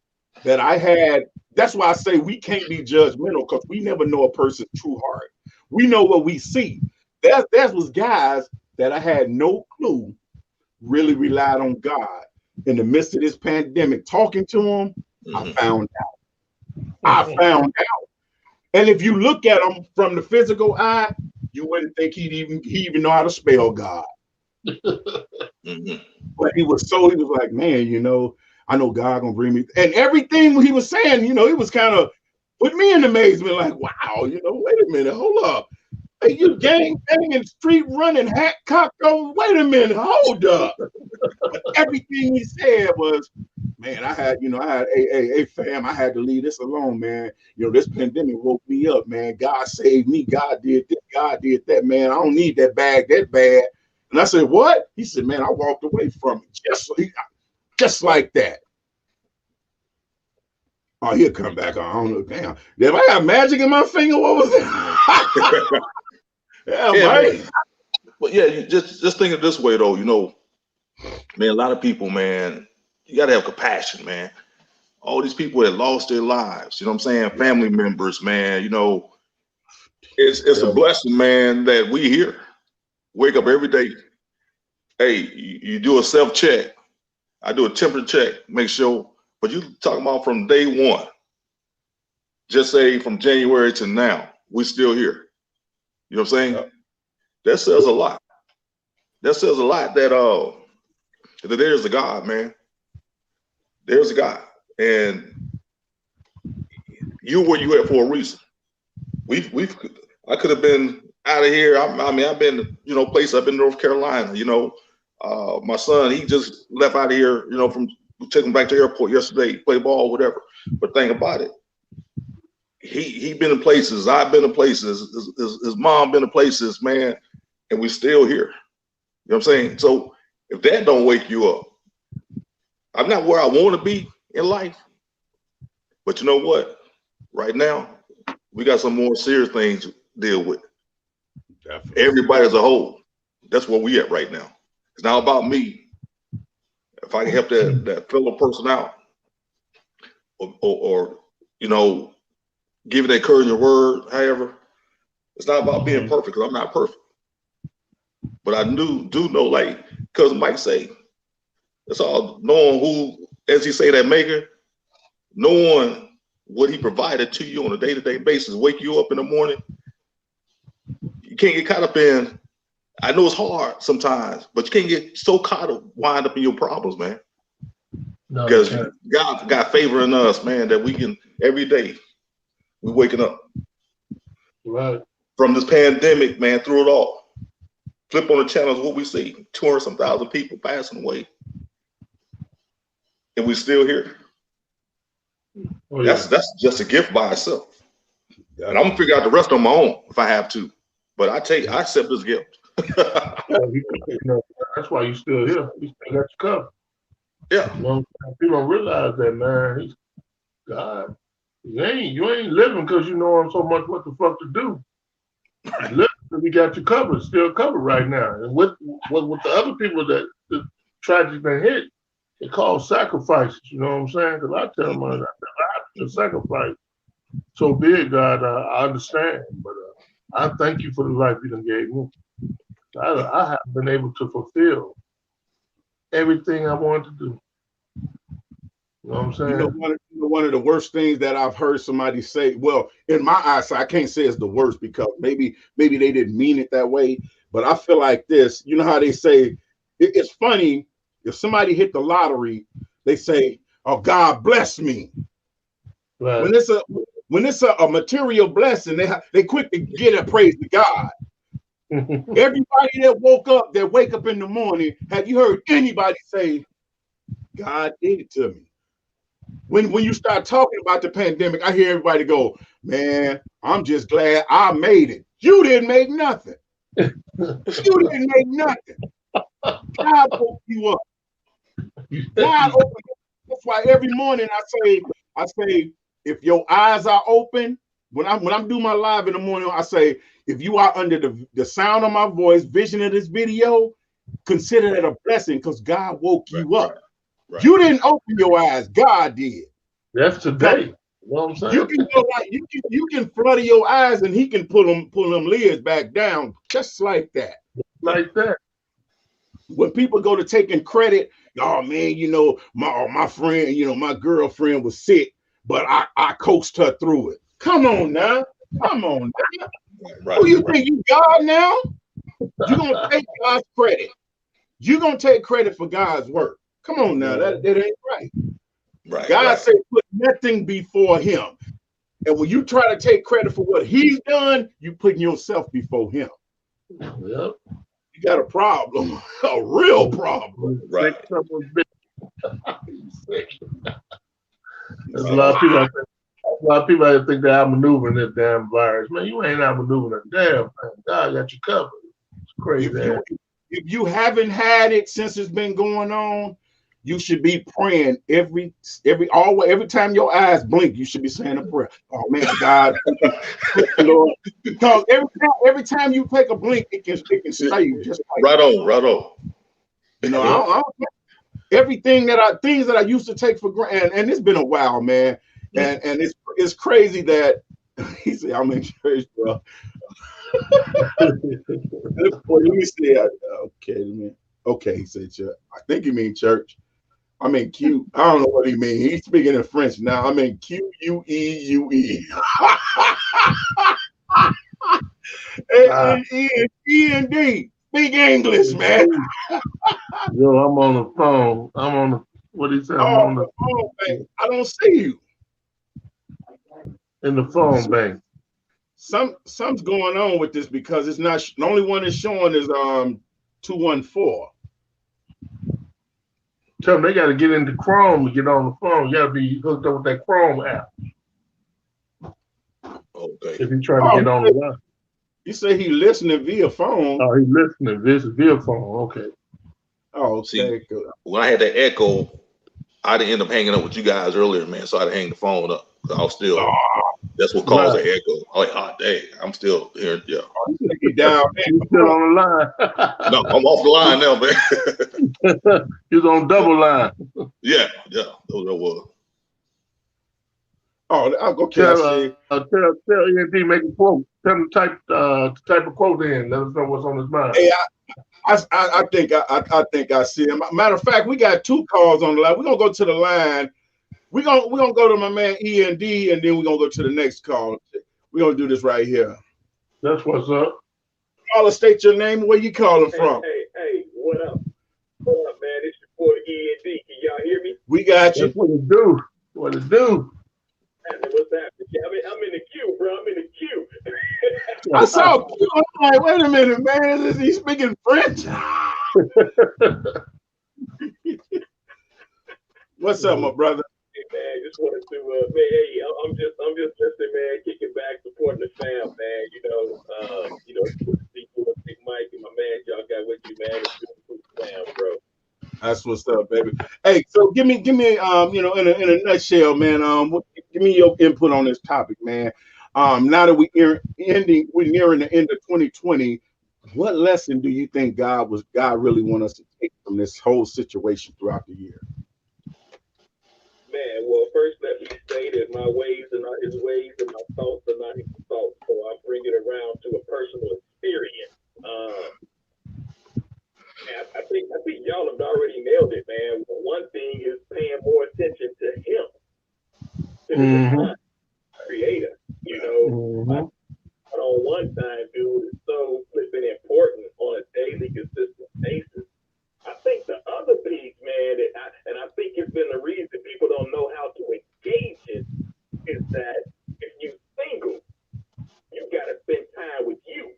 that I had. That's why I say we can't be judgmental, because we never know a person's true heart. We know what we see. There was guys that I had no clue really relied on God in the midst of this pandemic. Talking to them, I found out. And if you look at him from the physical eye, you wouldn't think he even know how to spell God. But he was like, man, I know God gonna bring me. And everything he was saying, he was kind of put me in amazement, like, wow, wait a minute, hold up. Hey, you gang banging, street running, hat cocked over. Wait a minute, hold up. But everything he said was, man, hey, fam, I had to leave this alone, man. This pandemic woke me up, man. God saved me. God did this. God did that, man. I don't need that bag that bad. And I said, what? He said, man, I walked away from it just like that. Oh, he'll come back. I don't know. Damn. If I got magic in my finger, what was that? Yeah, right. But yeah, just think of this way though, man, a lot of people, man, you gotta have compassion, man. All these people that lost their lives, you know what I'm saying? Family members, man, it's a blessing, man, that we here. Wake up every day. Hey, you do a self-check. I do a temperature check, make sure, but you talking about from day one. Just say from January to now, we still here. You know what I'm saying? Yep. That says a lot. That says a lot that there's a God, man. There's a God. And you where you at for a reason. I could have been out of here. I've been, places. I've been in North Carolina, my son, he just left out of here, from taking him back to the airport yesterday, play ball, whatever. But think about it. He been in places, I've been in places, his mom been in places, man, and we still here. You know what I'm saying? So if that don't wake you up, I'm not where I want to be in life. But you know what? Right now, we got some more serious things to deal with. Definitely. Everybody as a whole. That's where we at right now. It's not about me. If I can help that fellow person out, or give it that encouraging word, however, it's not about being perfect, because I'm not perfect. But I do know, like Cousin Mike say, it's all knowing who, as he say, that maker, knowing what he provided to you on a day-to-day basis, wake you up in the morning. You can't get caught up in, I know it's hard sometimes, but you can't get so caught up, wind up in your problems, man. Because God got favor in us, man, that we can, every day, we waking up. Right. From this pandemic, man, through it all. Flip on the channels, what we see, 200-some thousand people passing away. And we're still here. Oh, yeah. That's just a gift by itself. Yeah. And I'm gonna figure out the rest on my own if I have to. But I accept this gift. That's why you're still here. You still got your cover. Yeah. People don't realize that, man. He's God. You ain't living because you know so much what the fuck to do. You living because you got your cover, still covered right now. And with the other people that the tragedy been hit, it calls sacrifices. You know what I'm saying? Because I tell them, I have to sacrifice. So big, God, I understand, but I thank you for the life you done gave me. I haven't been able to fulfill everything I wanted to do. You know what I'm saying? One of the worst things that I've heard somebody say, well, in my eyes, I can't say it's the worst because maybe they didn't mean it that way, but I feel like this. You know how they say, it's funny, if somebody hit the lottery, they say, oh, God bless me. Right. When it's a material blessing, they quick to get a praise to God. Everybody that wake up in the morning, have you heard anybody say, God did it to me? When you start talking about the pandemic, I hear everybody go, man, I'm just glad I made it. You didn't make nothing. You didn't make nothing. God woke you up. God opened up. That's why every morning I say, if your eyes are open, when I'm doing my live in the morning, I say, if you are under the sound of my voice, vision of this video, consider it a blessing because God woke you up. Right. You didn't open your eyes, God did. That's today. You know what I'm saying? You can go like you can flutter your eyes and he can pull them lids back down just like that. Like that. When people go to taking credit, oh man, my friend, my girlfriend was sick, but I coaxed her through it. Come on now. Right. Who you think you God now? You're gonna take God's credit. You're gonna take credit for God's work. Come on now, that ain't right. Right. God said put nothing before him. And when you try to take credit for what he's done, you putting yourself before him. Yep. You got a problem, a real problem. Right. There's a lot of people. A lot of people I think they're outmaneuvering this damn virus. Man, you ain't outmaneuvering a damn thing. God got you covered. It's crazy. If you haven't had it since it's been going on, you should be praying every time your eyes blink. You should be saying a prayer. Oh man, God, Lord, because every time you take a blink, it can save. Just like right on. You know, I don't, things that I used to take for granted, and it's been a while, man. And it's crazy that he said, I'm in church, bro. Let me see. Okay, he said church. I think he mean church. I mean Q. I don't know what he mean. He's speaking in French now. I mean QUEUE. E&D. Speak English, man. Yo, I'm on the phone. What he said? I'm on the phone, man. I don't see you. In the phone bank. Something's going on with this because it's not the only one that's showing is 214. Tell them they got to get into Chrome to get on the phone. You got to be hooked up with that Chrome app. Okay. If you trying to get on the line. You say he listening via phone. Oh, he listening via phone. Okay. Oh, okay. See, when I had that echo, I didn't end up hanging up with you guys earlier, man. So I had to hang the phone up. I was still. That's what caused the echo. I'm like, oh, dang, I'm still here. Yeah. You down, man. You still on the line? No, I'm off the line now, man. He's on double line. Yeah, that was. Oh, okay. Tell END, make a quote. Tell him type a quote in. Let us know what's on his mind. Hey, I think I see him. Matter of fact, we got 2 calls on the line. We're gonna go to the line. We're gonna go to my man END, and then we're gonna go to the next call. We're gonna do this right here. That's what's up. Call, state your name. Where you calling from? Hey, what up? What up, man? It's your boy END. Can y'all hear me? We got you. That's what it do. What it do? What's happening? I'm in the queue, bro. I'm in the queue. I saw Q. I'm like, wait a minute, man. Is he speaking French? What's up, my brother? Hey, man, just wanted to, man. Hey, I'm just listening, man. Kicking back, supporting the fam, man. It's good to see you, Big Mike, and my man. Y'all got with you, man. It's good to see the fam, bro. That's what's up, baby. Hey, so give me, in a nutshell, man. Give me your input on this topic, man. Now that we're nearing the end of 2020, what lesson do you think God really want us to take from this whole situation throughout the year? Man, well, first let me say that my ways are not his ways, and my thoughts are not his thoughts. So I bring it around to a personal experience. I think y'all have already nailed it, man. One thing is paying more attention to him, to the divine creator. But on one time, dude, it's so flipping important on a daily, consistent basis. I think the other piece, man, and I think it's been the reason people don't know how to engage it, is that if you're single, you got to spend time with you.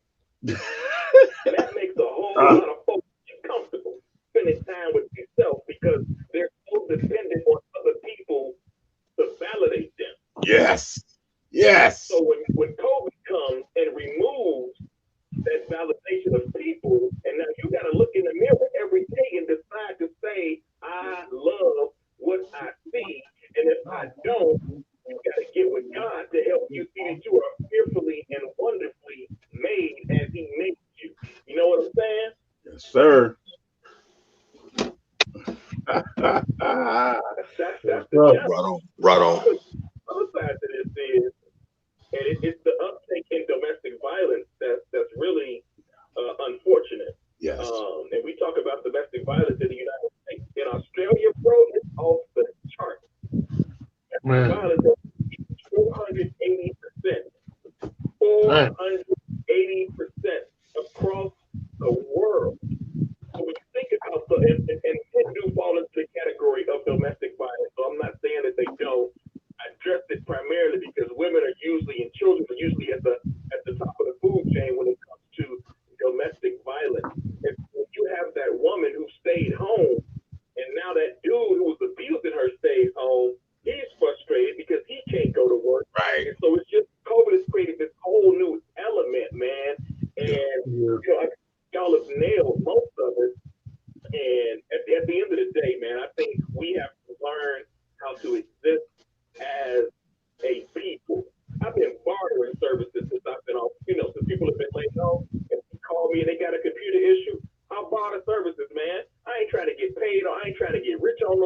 And that makes a whole lot of folks comfortable spending time with yourself because they're so dependent on other people to validate them. Yes. So when COVID comes and removes that validation of people, and now you got to look in the mirror every day and decide to say, I love what I see, and if I don't, you got to get with God to help you see that you are fearfully and wonderfully made as He made you. You know what I'm saying? Yes, sir. That's the right on. The other side to this is, and it's the uptake in domestic violence that's really unfortunate. Yes. And we talk about domestic violence in the United States. In Australia, bro, it's off the chart. Violence is 480%. 480% across the world. So when you think about and men do fall into the category of domestic violence. So I'm not saying that they don't. I address it primarily because women are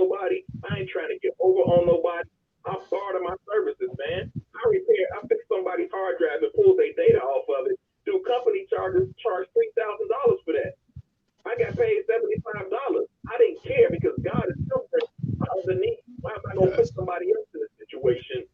nobody. I ain't trying to get over on nobody. I barter my services, man. I fix somebody's hard drive and pull their data off of it. Do company charge $3,000 for that? I got paid $75. I didn't care because God is still my other need. Why am I gonna put somebody else in a situation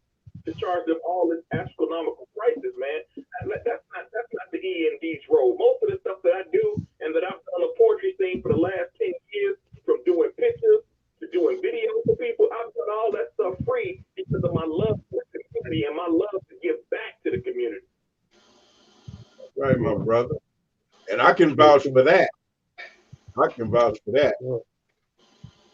to charge them all this astronomical prices, man? That's not the E&D's role. Most of the stuff that I do and that I've done a poetry scene for the last 10 years, from doing pictures to doing videos for people, I've done all that stuff free because of my love for the community and my love to give back to the community. Right, my brother. And I can vouch for that. I can vouch for that.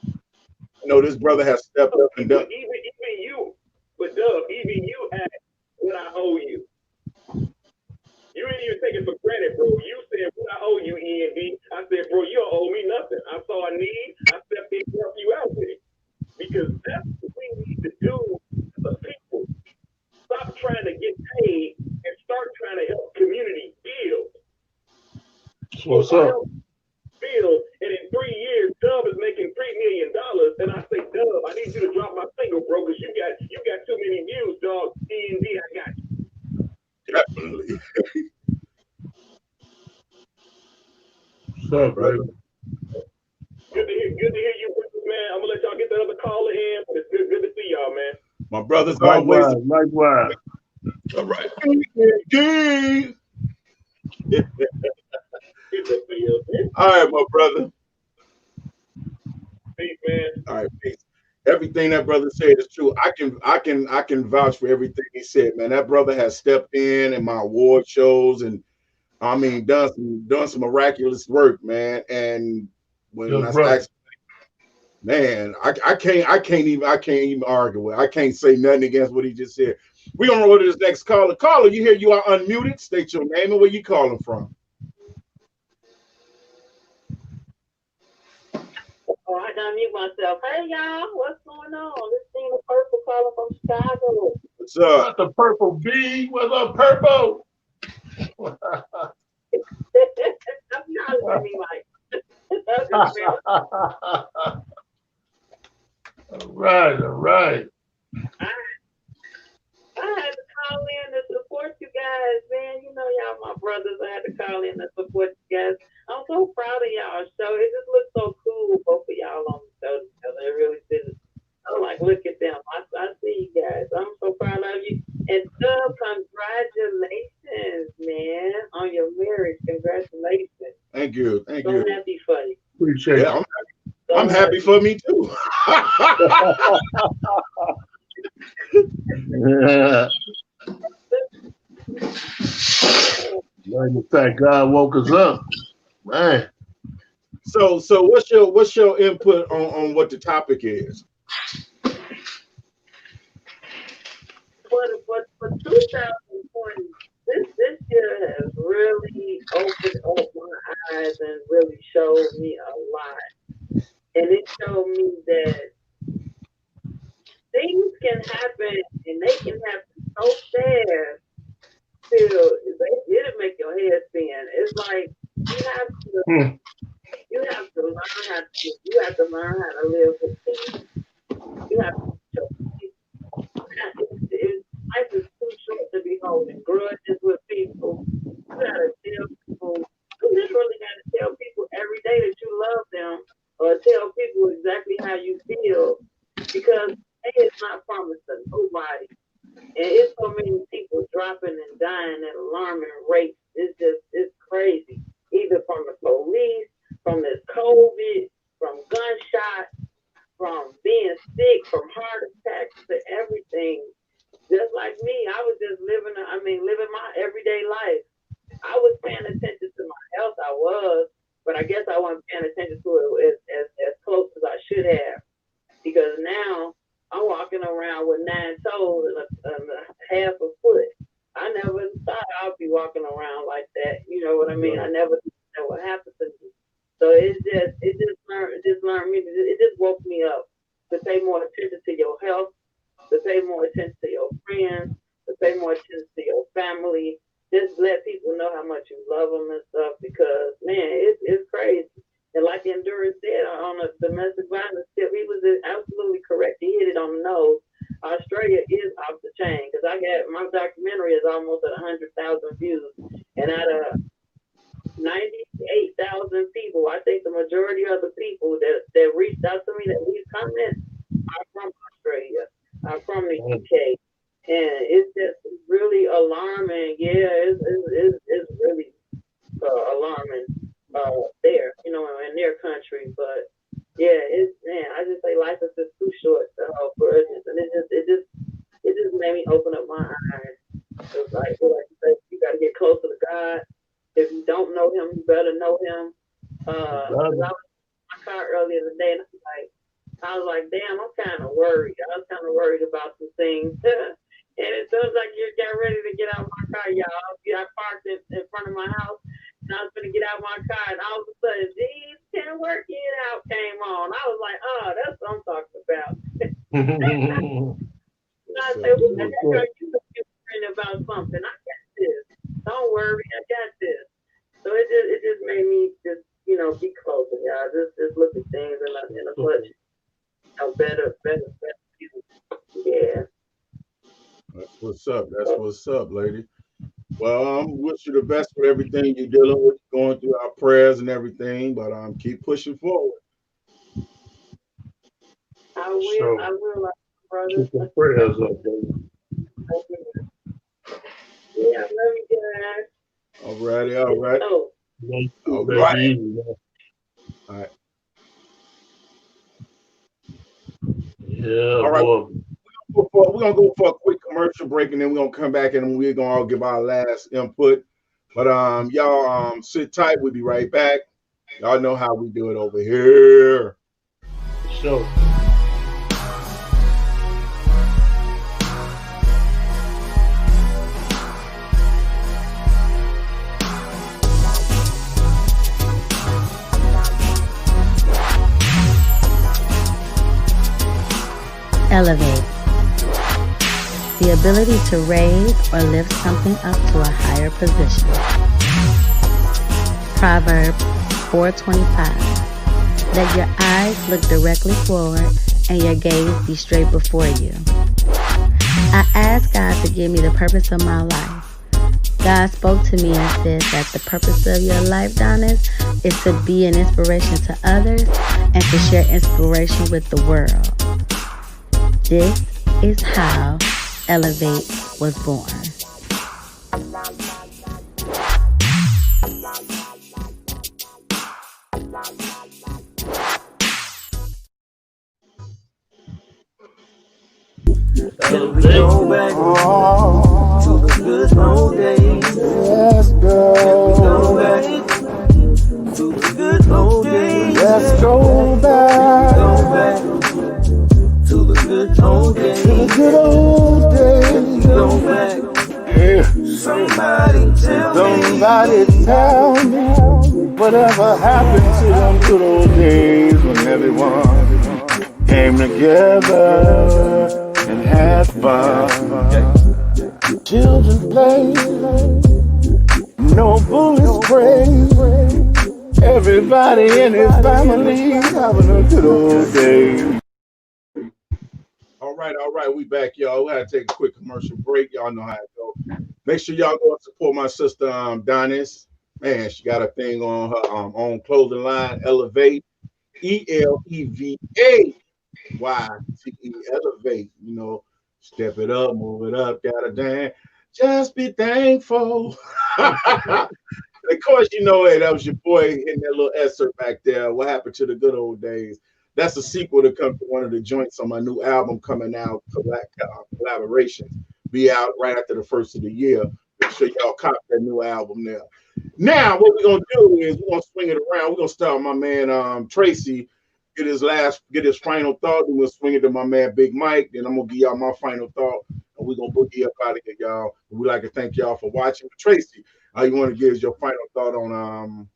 I know this brother has stepped up and done. Even you, but Dub, even you asked what I owe you. You ain't even take it for credit, bro. You said what I owe you, E&D. I said, bro, you don't owe me nothing. I saw a need. I stepped in to help you out with it. Because that's what we need to do as a people. Stop trying to get paid and start trying to help community build. What's up? Build, and in 3 years, Dub is making $3 million. And I say, Dub, I need you to drop my single, bro, because you got too many views, dog. E&D, I got you. Definitely. What's up, brother? Good to hear you, man. I'm gonna let y'all get that other caller in, but it's good to see y'all, man. My brother's Likewise, always likewise. all right. All right, my brother. Peace, man. All right, peace. Everything that brother said is true. I can vouch for everything he said, man. That brother has stepped in my award shows and I mean done some miraculous work, man. And when I asked, man, I can't even argue with. I can't say nothing against what he just said. We're gonna roll to this next caller. Caller, you here? You are unmuted. State your name and where you calling from. Oh, I done mute myself. Hey y'all, what's going on? This thing of Purple calling from Chicago. What's up? What's the Purple B? What's up, Purple? I'm not looking at me like. All right. I had to call in to support you guys, man. You know y'all my brothers. I had to call in to support you guys. I'm so proud of y'all show. It just looks so cool, both of y'all on the show together. It really did. I'm like, look at them. I see you guys. I'm so proud of you. And Dub, congratulations, man, on your marriage. Congratulations. Thank you. Thank so you. Happy for you. Appreciate it. I'm happy for me too. Yeah. Thank God woke us up, man. So what's your input on what the topic is? For 2020, this year has really opened up my eyes and really showed me a lot. And it showed me that things can happen and they can happen so fast till it'll make your head spin. It's like you have to learn how to live with peace. You have to show peace. Life is too short to be holding grudges with people. You gotta tell people. You literally gotta tell people every day that you love them, or tell people exactly how you feel, because it's not promised to nobody. And it's so many people dropping and dying at alarming rates. It's crazy. Either from the police, from this COVID, from gunshots, from being sick, from heart attacks, to everything. Just like me, I was just living my everyday life. I was paying attention to my health, but I guess I wasn't paying attention to it as close as I should have. Because now I'm walking around with 9 toes and a half a foot. I never thought I'd be walking around like that. You know what I mean? I never thought that would happen to me. So it just woke me up to pay more attention to your health, to pay more attention to your friends, to pay more attention to your family. Just let people know how much you love them and stuff, because man, it's crazy. And like Endurance said on a domestic violence tip, he was absolutely correct. He hit it on the nose. Australia is off the chain because I got my documentary is almost at 100,000 views, and out of 98,000 people, I think the majority of the people that reached out to me that leave comments are from Australia, are from the UK, and it's just really alarming. Yeah, it's really alarming there, you know, in their country. But yeah, it's man, I just say life is just too short to hold grudges, and it just made me open up my eyes. It's like you say, you got to get closer to God. If you don't know Him, you better know Him. I was in my car earlier today, and I was like, damn, I'm kind of worried. I was kind of worried about some things. And it feels like you got ready to get out of my car, y'all. I parked in front of my house, and I was going to get out of my car, and all of a sudden, geez, can't work it out came on. I was like, oh, that's what I'm talking about. And I said, well, you worrying about something. I got this. Don't worry, I got this. So it just made me just, you know, be closer, y'all. Just look at things in a much better view. Yeah. That's what's up. That's what's up, lady. Well, wish you the best with everything you're dealing with, going through our prayers and everything, but keep pushing forward. I will, brother. Keep the prayers up, baby. Yeah, I love you guys. All righty, all right. Oh. All right. All right. Yeah, all right. boy. We're gonna go for a quick commercial break, and then we're gonna come back and we're gonna all give our last input. But y'all sit tight. We'll be right back. Y'all know how we do it over here. Sure. Elevate. The ability to raise or lift something up to a higher position. Proverbs 4:25. Let your eyes look directly forward and your gaze be straight before you. I asked God to give me the purpose of my life. God spoke to me and said that the purpose of your life, Donis, is to be an inspiration to others and to share inspiration with the world. This is how Elevate was born. Go back to the good old days. Let's go. Go back to the good old days. Let's go back. Go back to the good old days. To the good old days. Go back. Yeah. Somebody tell me whatever happened to them good old days when everyone came together and had fun. Children play, no bullets spray. Everybody in his family having a good old day. All right, we back, y'all. We had to take a quick commercial break. Y'all know how it go. Make sure y'all go and support my sister, Donis. Man, she got a thing on her own clothing line, Elevate, ELEVATE, Elevate. You know, step it up, move it up, gotta dance. Just be thankful. Of course, you know, hey, that was your boy in that little excerpt back there. What happened to the good old days? That's a sequel to come to one of the joints on my new album coming out, collaborations. Be out right after the first of the year. Make sure y'all cop that new album now. Now, what we're gonna do is we're gonna swing it around. We're gonna start with my man Tracy, get his final thought. Then we'll swing it to my man Big Mike. Then I'm gonna give y'all my final thought, and we're gonna boogie up out of here, y'all. We'd like to thank y'all for watching. Tracy, all you want to give is your final thought on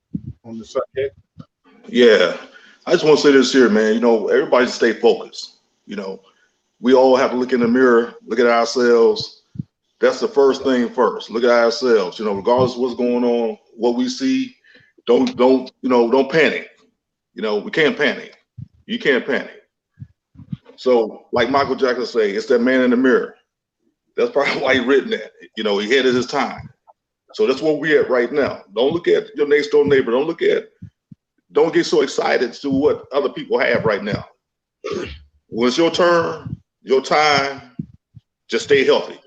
the subject. Yeah. I just want to say this here, man. You know, everybody stay focused. You know, we all have to look in the mirror, look at ourselves. That's the first thing first. Look at ourselves. You know, regardless of what's going on, what we see, don't panic. You know, we can't panic. You can't panic. So, like Michael Jackson say, it's that man in the mirror. That's probably why he written that. You know, he ahead of his time. So that's where we're at right now. Don't look at your next door neighbor. Don't get so excited to what other people have right now. When it's your turn, your time, just stay healthy.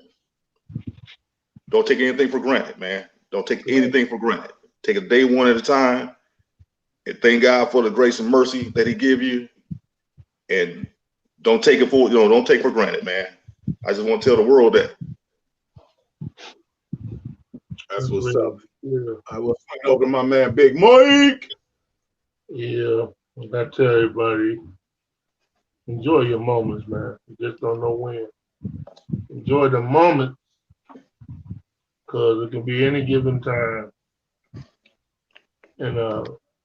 Don't take anything for granted, man. Don't take anything for granted. Take it day one at a time. And thank God for the grace and mercy that he give you. And don't take it for, don't take for granted, man. I just want to tell the world that. That's what's up. Yeah. I was over to my man, Big Mike. Yeah, I tell everybody, enjoy your moments, man. You just don't know when. Enjoy the moment, because it can be any given time. And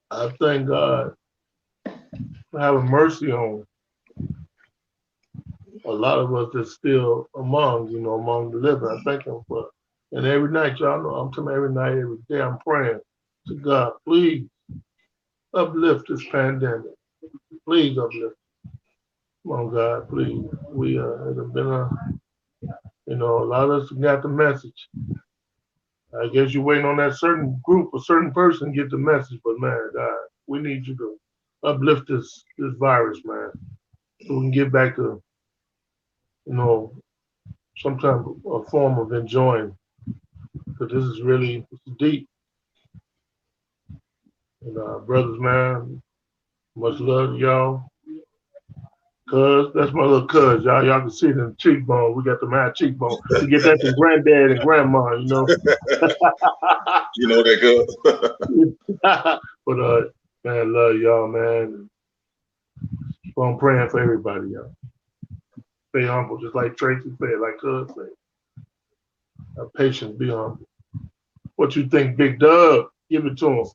I thank God for having mercy on a lot of us that's still among the living. I thank him for, and every night, y'all know, I'm telling every night, every day, I'm praying to God, please uplift this pandemic. Please uplift. Come on, God, please. We it have been a lot of us got the message. I guess you're waiting on that certain group, a certain person get the message, but man, God, we need you to uplift this virus, man, so we can get back to, some type of a form of enjoying, because this is really deep. And brothers, man, much love to y'all. Cuz, that's my little cuz, y'all can see it in the cheekbone. We got the mad cheekbone. We get that from granddad and grandma, You know that, cuz. But man, love y'all, man. So I'm praying for everybody, y'all. Stay humble, just like Tracy said, like cuz said. Have patience, be humble. What you think, Big Dub? Give it to him.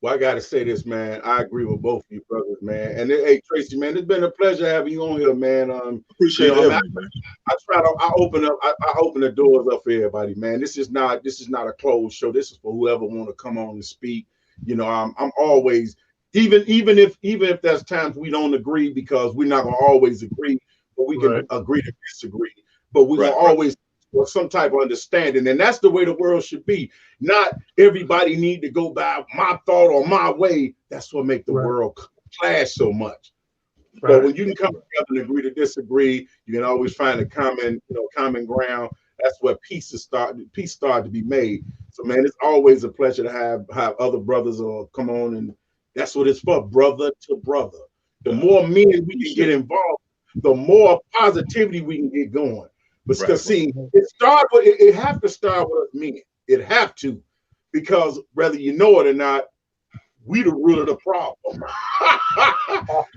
Well, I got to say this, man. I agree with both of you brothers, man. And hey, Tracy, man, it's been a pleasure having you on here, man. Appreciate it. I open the doors up for everybody, man. This is not a closed show. This is for whoever want to come on and speak. I'm always, even if there's times we don't agree, because we're not gonna always agree, but we can agree to disagree. But we're gonna always or some type of understanding, and that's the way the world should be. Not everybody need to go by my thought or my way. That's what make the world clash so much. But when you can come together and agree to disagree, you can always find a common ground. That's where peace start to be made. So man, it's always a pleasure to have other brothers or come on, and that's what it's for, brother to brother. The more men we can get involved, the more positivity we can get going. Because see, it have to start with us men. It have to, because whether you know it or not, we the root of the problem.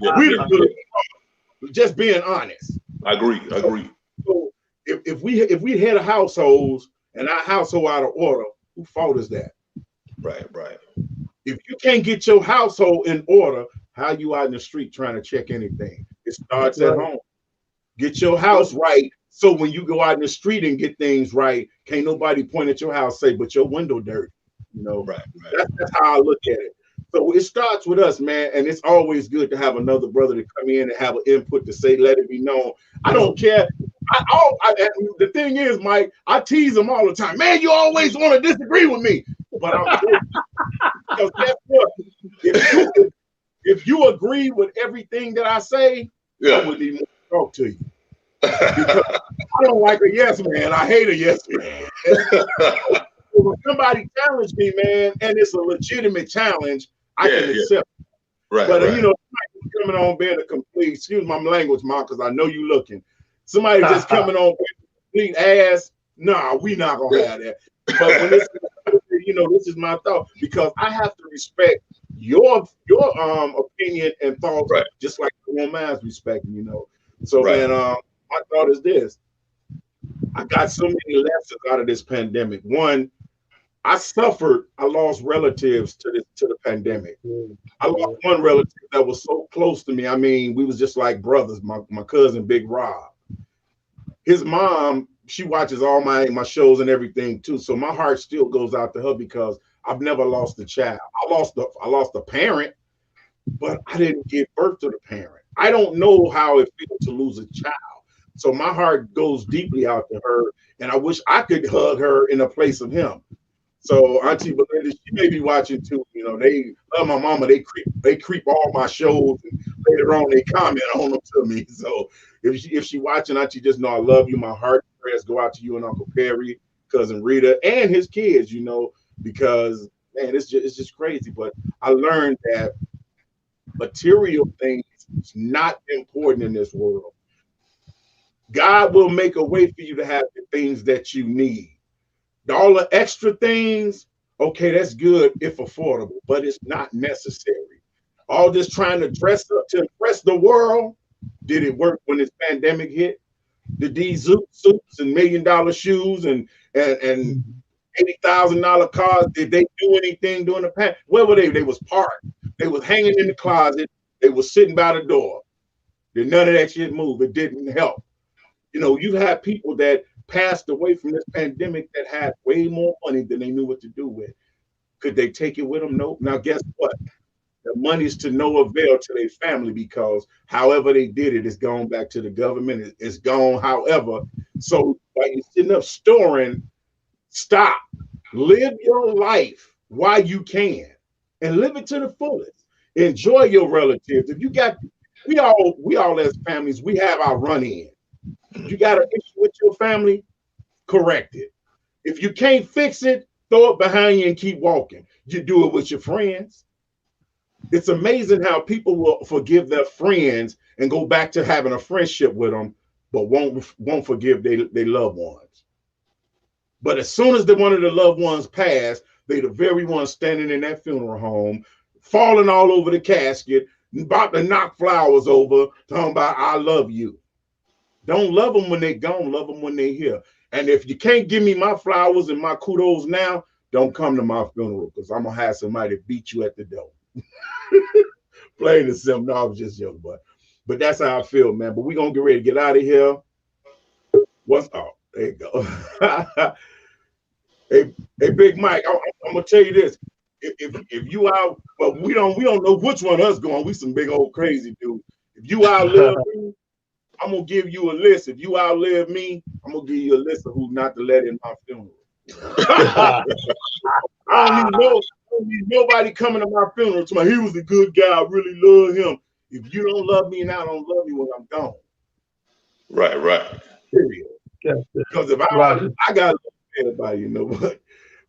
We the root of the problem. Just being honest. I agree. So if we had a households and our household out of order, who fault is that? Right. If you can't get your household in order, how you out in the street trying to check anything? It starts at home. Get your house right. So when you go out in the street and get things right, can't nobody point at your house say, but your window dirty. Right. That's how I look at it. So it starts with us, man, and it's always good to have another brother to come in and have an input to say, let it be known. I don't care. The thing is, Mike, I tease them all the time. Man, you always want to disagree with me, but I'm because guess what? If you agree with everything that I say, I wouldn't even talk to you. Because I don't like a yes man. I hate a yes man. When somebody challenge me, man, and it's a legitimate challenge, I can accept it. Right. But coming on being a complete, excuse my language, Mark, because I know you looking. Somebody just coming on being a complete ass. Nah, we not gonna have that. But when this, this is my thought, because I have to respect your opinion and thoughts, just like the one man's respecting, So man, my thought is this. I got so many lessons out of this pandemic. One, I lost relatives to the pandemic. I lost one relative that was so close to me. I mean, we was just like brothers, my cousin Big Rob. His mom, she watches all my shows and everything too. So my heart still goes out to her, because I've never lost a child. I lost a parent, but I didn't give birth to the parent. I don't know how it feels to lose a child. So my heart goes deeply out to her, and I wish I could hug her in a place of him. So Auntie Belinda, she may be watching too. You know, they love my mama. They creep all my shows, and later on they comment on them to me. So if she watching, Auntie, just know I love you. My heart prayers go out to you and Uncle Perry, cousin Rita, and his kids. You know, because man, it's just crazy. But I learned that material things is not important in this world. God will make a way for you to have the things that you need. All the extra things, okay, that's good if affordable, but it's not necessary. All this trying to dress up to impress the world, did it work when this pandemic hit? Did these suits and $1 million shoes and $80,000 cars, did they do anything during the pandemic? Where were they? They was parked. They was hanging in the closet. They was sitting by the door. Did none of that shit move? It didn't help. You know, you have people that passed away from this pandemic that had way more money than they knew what to do with. Could they take it with them? No. Now, guess what? The money's to no avail to their family because however they did it, it's gone back to the government. It's gone however. So while you're sitting up storing, stop. Live your life while you can and live it to the fullest. Enjoy your relatives. If you got, we all as families, we have our run in. You got an issue with your family, correct it. If you can't fix it, throw it behind you and keep walking. You do it with your friends. It's amazing how people will forgive their friends and go back to having a friendship with them, but won't forgive their loved ones. But as soon as one of the loved ones pass, they the very ones standing in that funeral home, falling all over the casket, about to knock flowers over, talking about I love you. Don't love them when they're gone, love them when they're here. And if you can't give me my flowers and my kudos now, don't come to my funeral because I'm gonna have somebody beat you at the door. Plain and simple. No, I was just joking, but that's how I feel, man. But we're gonna get ready to get out of here. What's there you go. hey, Big Mike, I'm gonna tell you this. If you out, well, we don't know which one of us going. We some big old crazy dude. If you outlive me, I'm gonna give you a list. If you outlive me, I'm gonna give you a list of who not to let in my funeral. I don't need nobody coming to my funeral to me. He was a good guy. I really love him. If you don't love me now, I don't love you when I'm gone. Right. Period. Because if I got to love everybody, you know.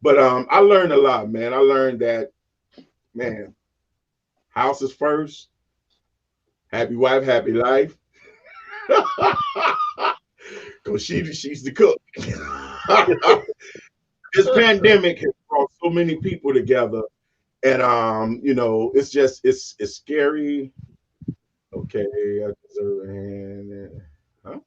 But I learned a lot, man. I learned that, man, house is first. Happy wife, happy life. Because she's the cook. This pandemic has brought so many people together, and you know, it's scary. Okay, I deserve a hand. Huh?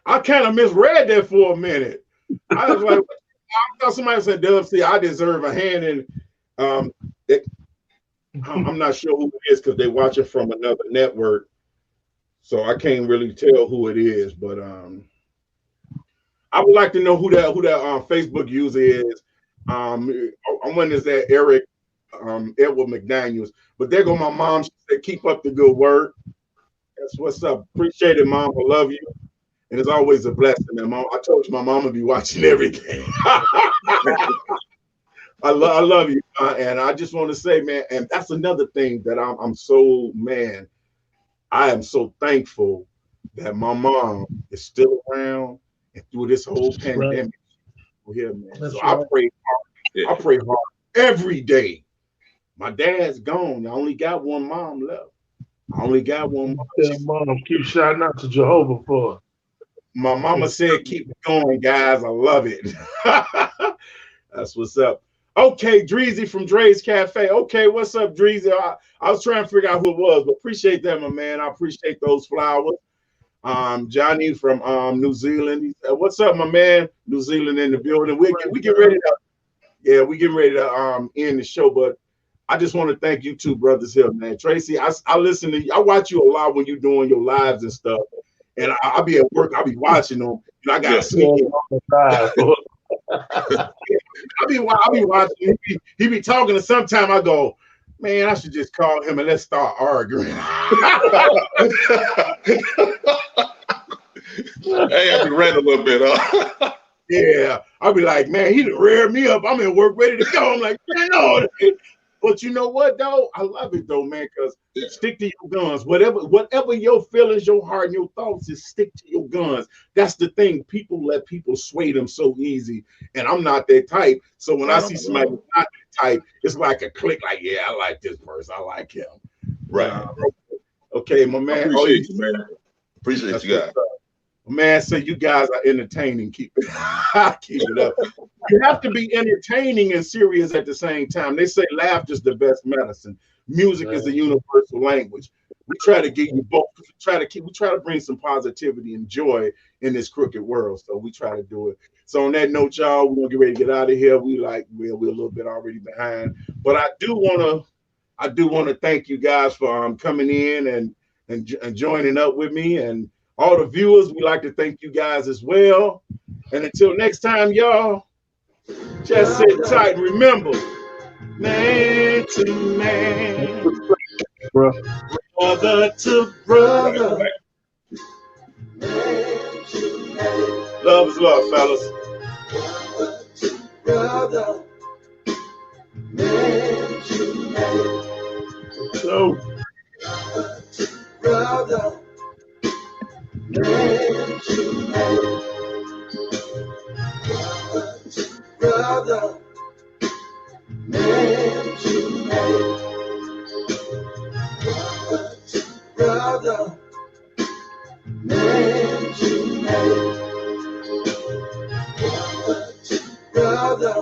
I kind of misread that for a minute. I was like, I thought somebody said, Dub, see, I deserve a hand, and um, I'm not sure who it is because they watch it from another network, so I can't really tell who it is. But I would like to know who that Facebook user is. I wonder is that Eric Edward McDaniels. But there go my mom. She said, "Keep up the good work." That's what's up. Appreciate it, Mom. I love you, and it's always a blessing. And Mom, I told you my mom would be watching everything. I love you, and I just want to say, man, and that's another thing that I'm so, man, I am so thankful that my mom is still around and through this whole pandemic here, man. That's So right. I pray hard every day. My dad's gone. I only got one mom left. I only got one mom. Tell mom, keep shouting out to Jehovah for her. My mama said, keep it going, guys. I love it. That's what's up. Okay, Dreezy from Dre's Cafe. Okay, what's up, Dreezy? I was trying to figure out who it was, but appreciate that, my man. I appreciate those flowers. Johnny from New Zealand. He said, what's up, my man? New Zealand in the building. We get ready to, yeah, we getting ready to end the show, but I just want to thank you two brothers here, man. Tracy, I listen to you. I watch you a lot when you're doing your lives and stuff. and I'll be at work. I'll be watching them. You know, I got to sneak in. I'll be watching. He be talking, and sometime I go, man, I should just call him and let's start arguing. Hey, I be ranting a little bit, huh? Yeah, I'll be like, man, he done reared me up. I'm in work ready to go. I'm like, man, no. But you know what, though? I love it, though, man, because stick to your guns. Whatever your feelings, your heart, and your thoughts is, stick to your guns. That's the thing. People let people sway them so easy, and I'm not that type. So when I see somebody not that type, it's like a click, like, yeah, I like this person. I like him. Right. Okay, my man. I appreciate you, man. Appreciate you guys. Man, say you guys are entertaining. Keep it up. You have to be entertaining and serious at the same time. They say laughter is the best medicine. Music is a universal language. We try to give you both. We try to bring some positivity and joy in this crooked world. So we try to do it. So on that note, y'all, we're gonna get ready to get out of here. We're a little bit already behind, but I do wanna thank you guys for coming in and joining up with me, and all the viewers. We like to thank you guys as well. And until next time, y'all, just sit tight and remember, man to man, brother to brother. Love is love, fellas. Brother, man to man. So, brother. Man to man. Brother, man to man. Brother, man to man. Brother.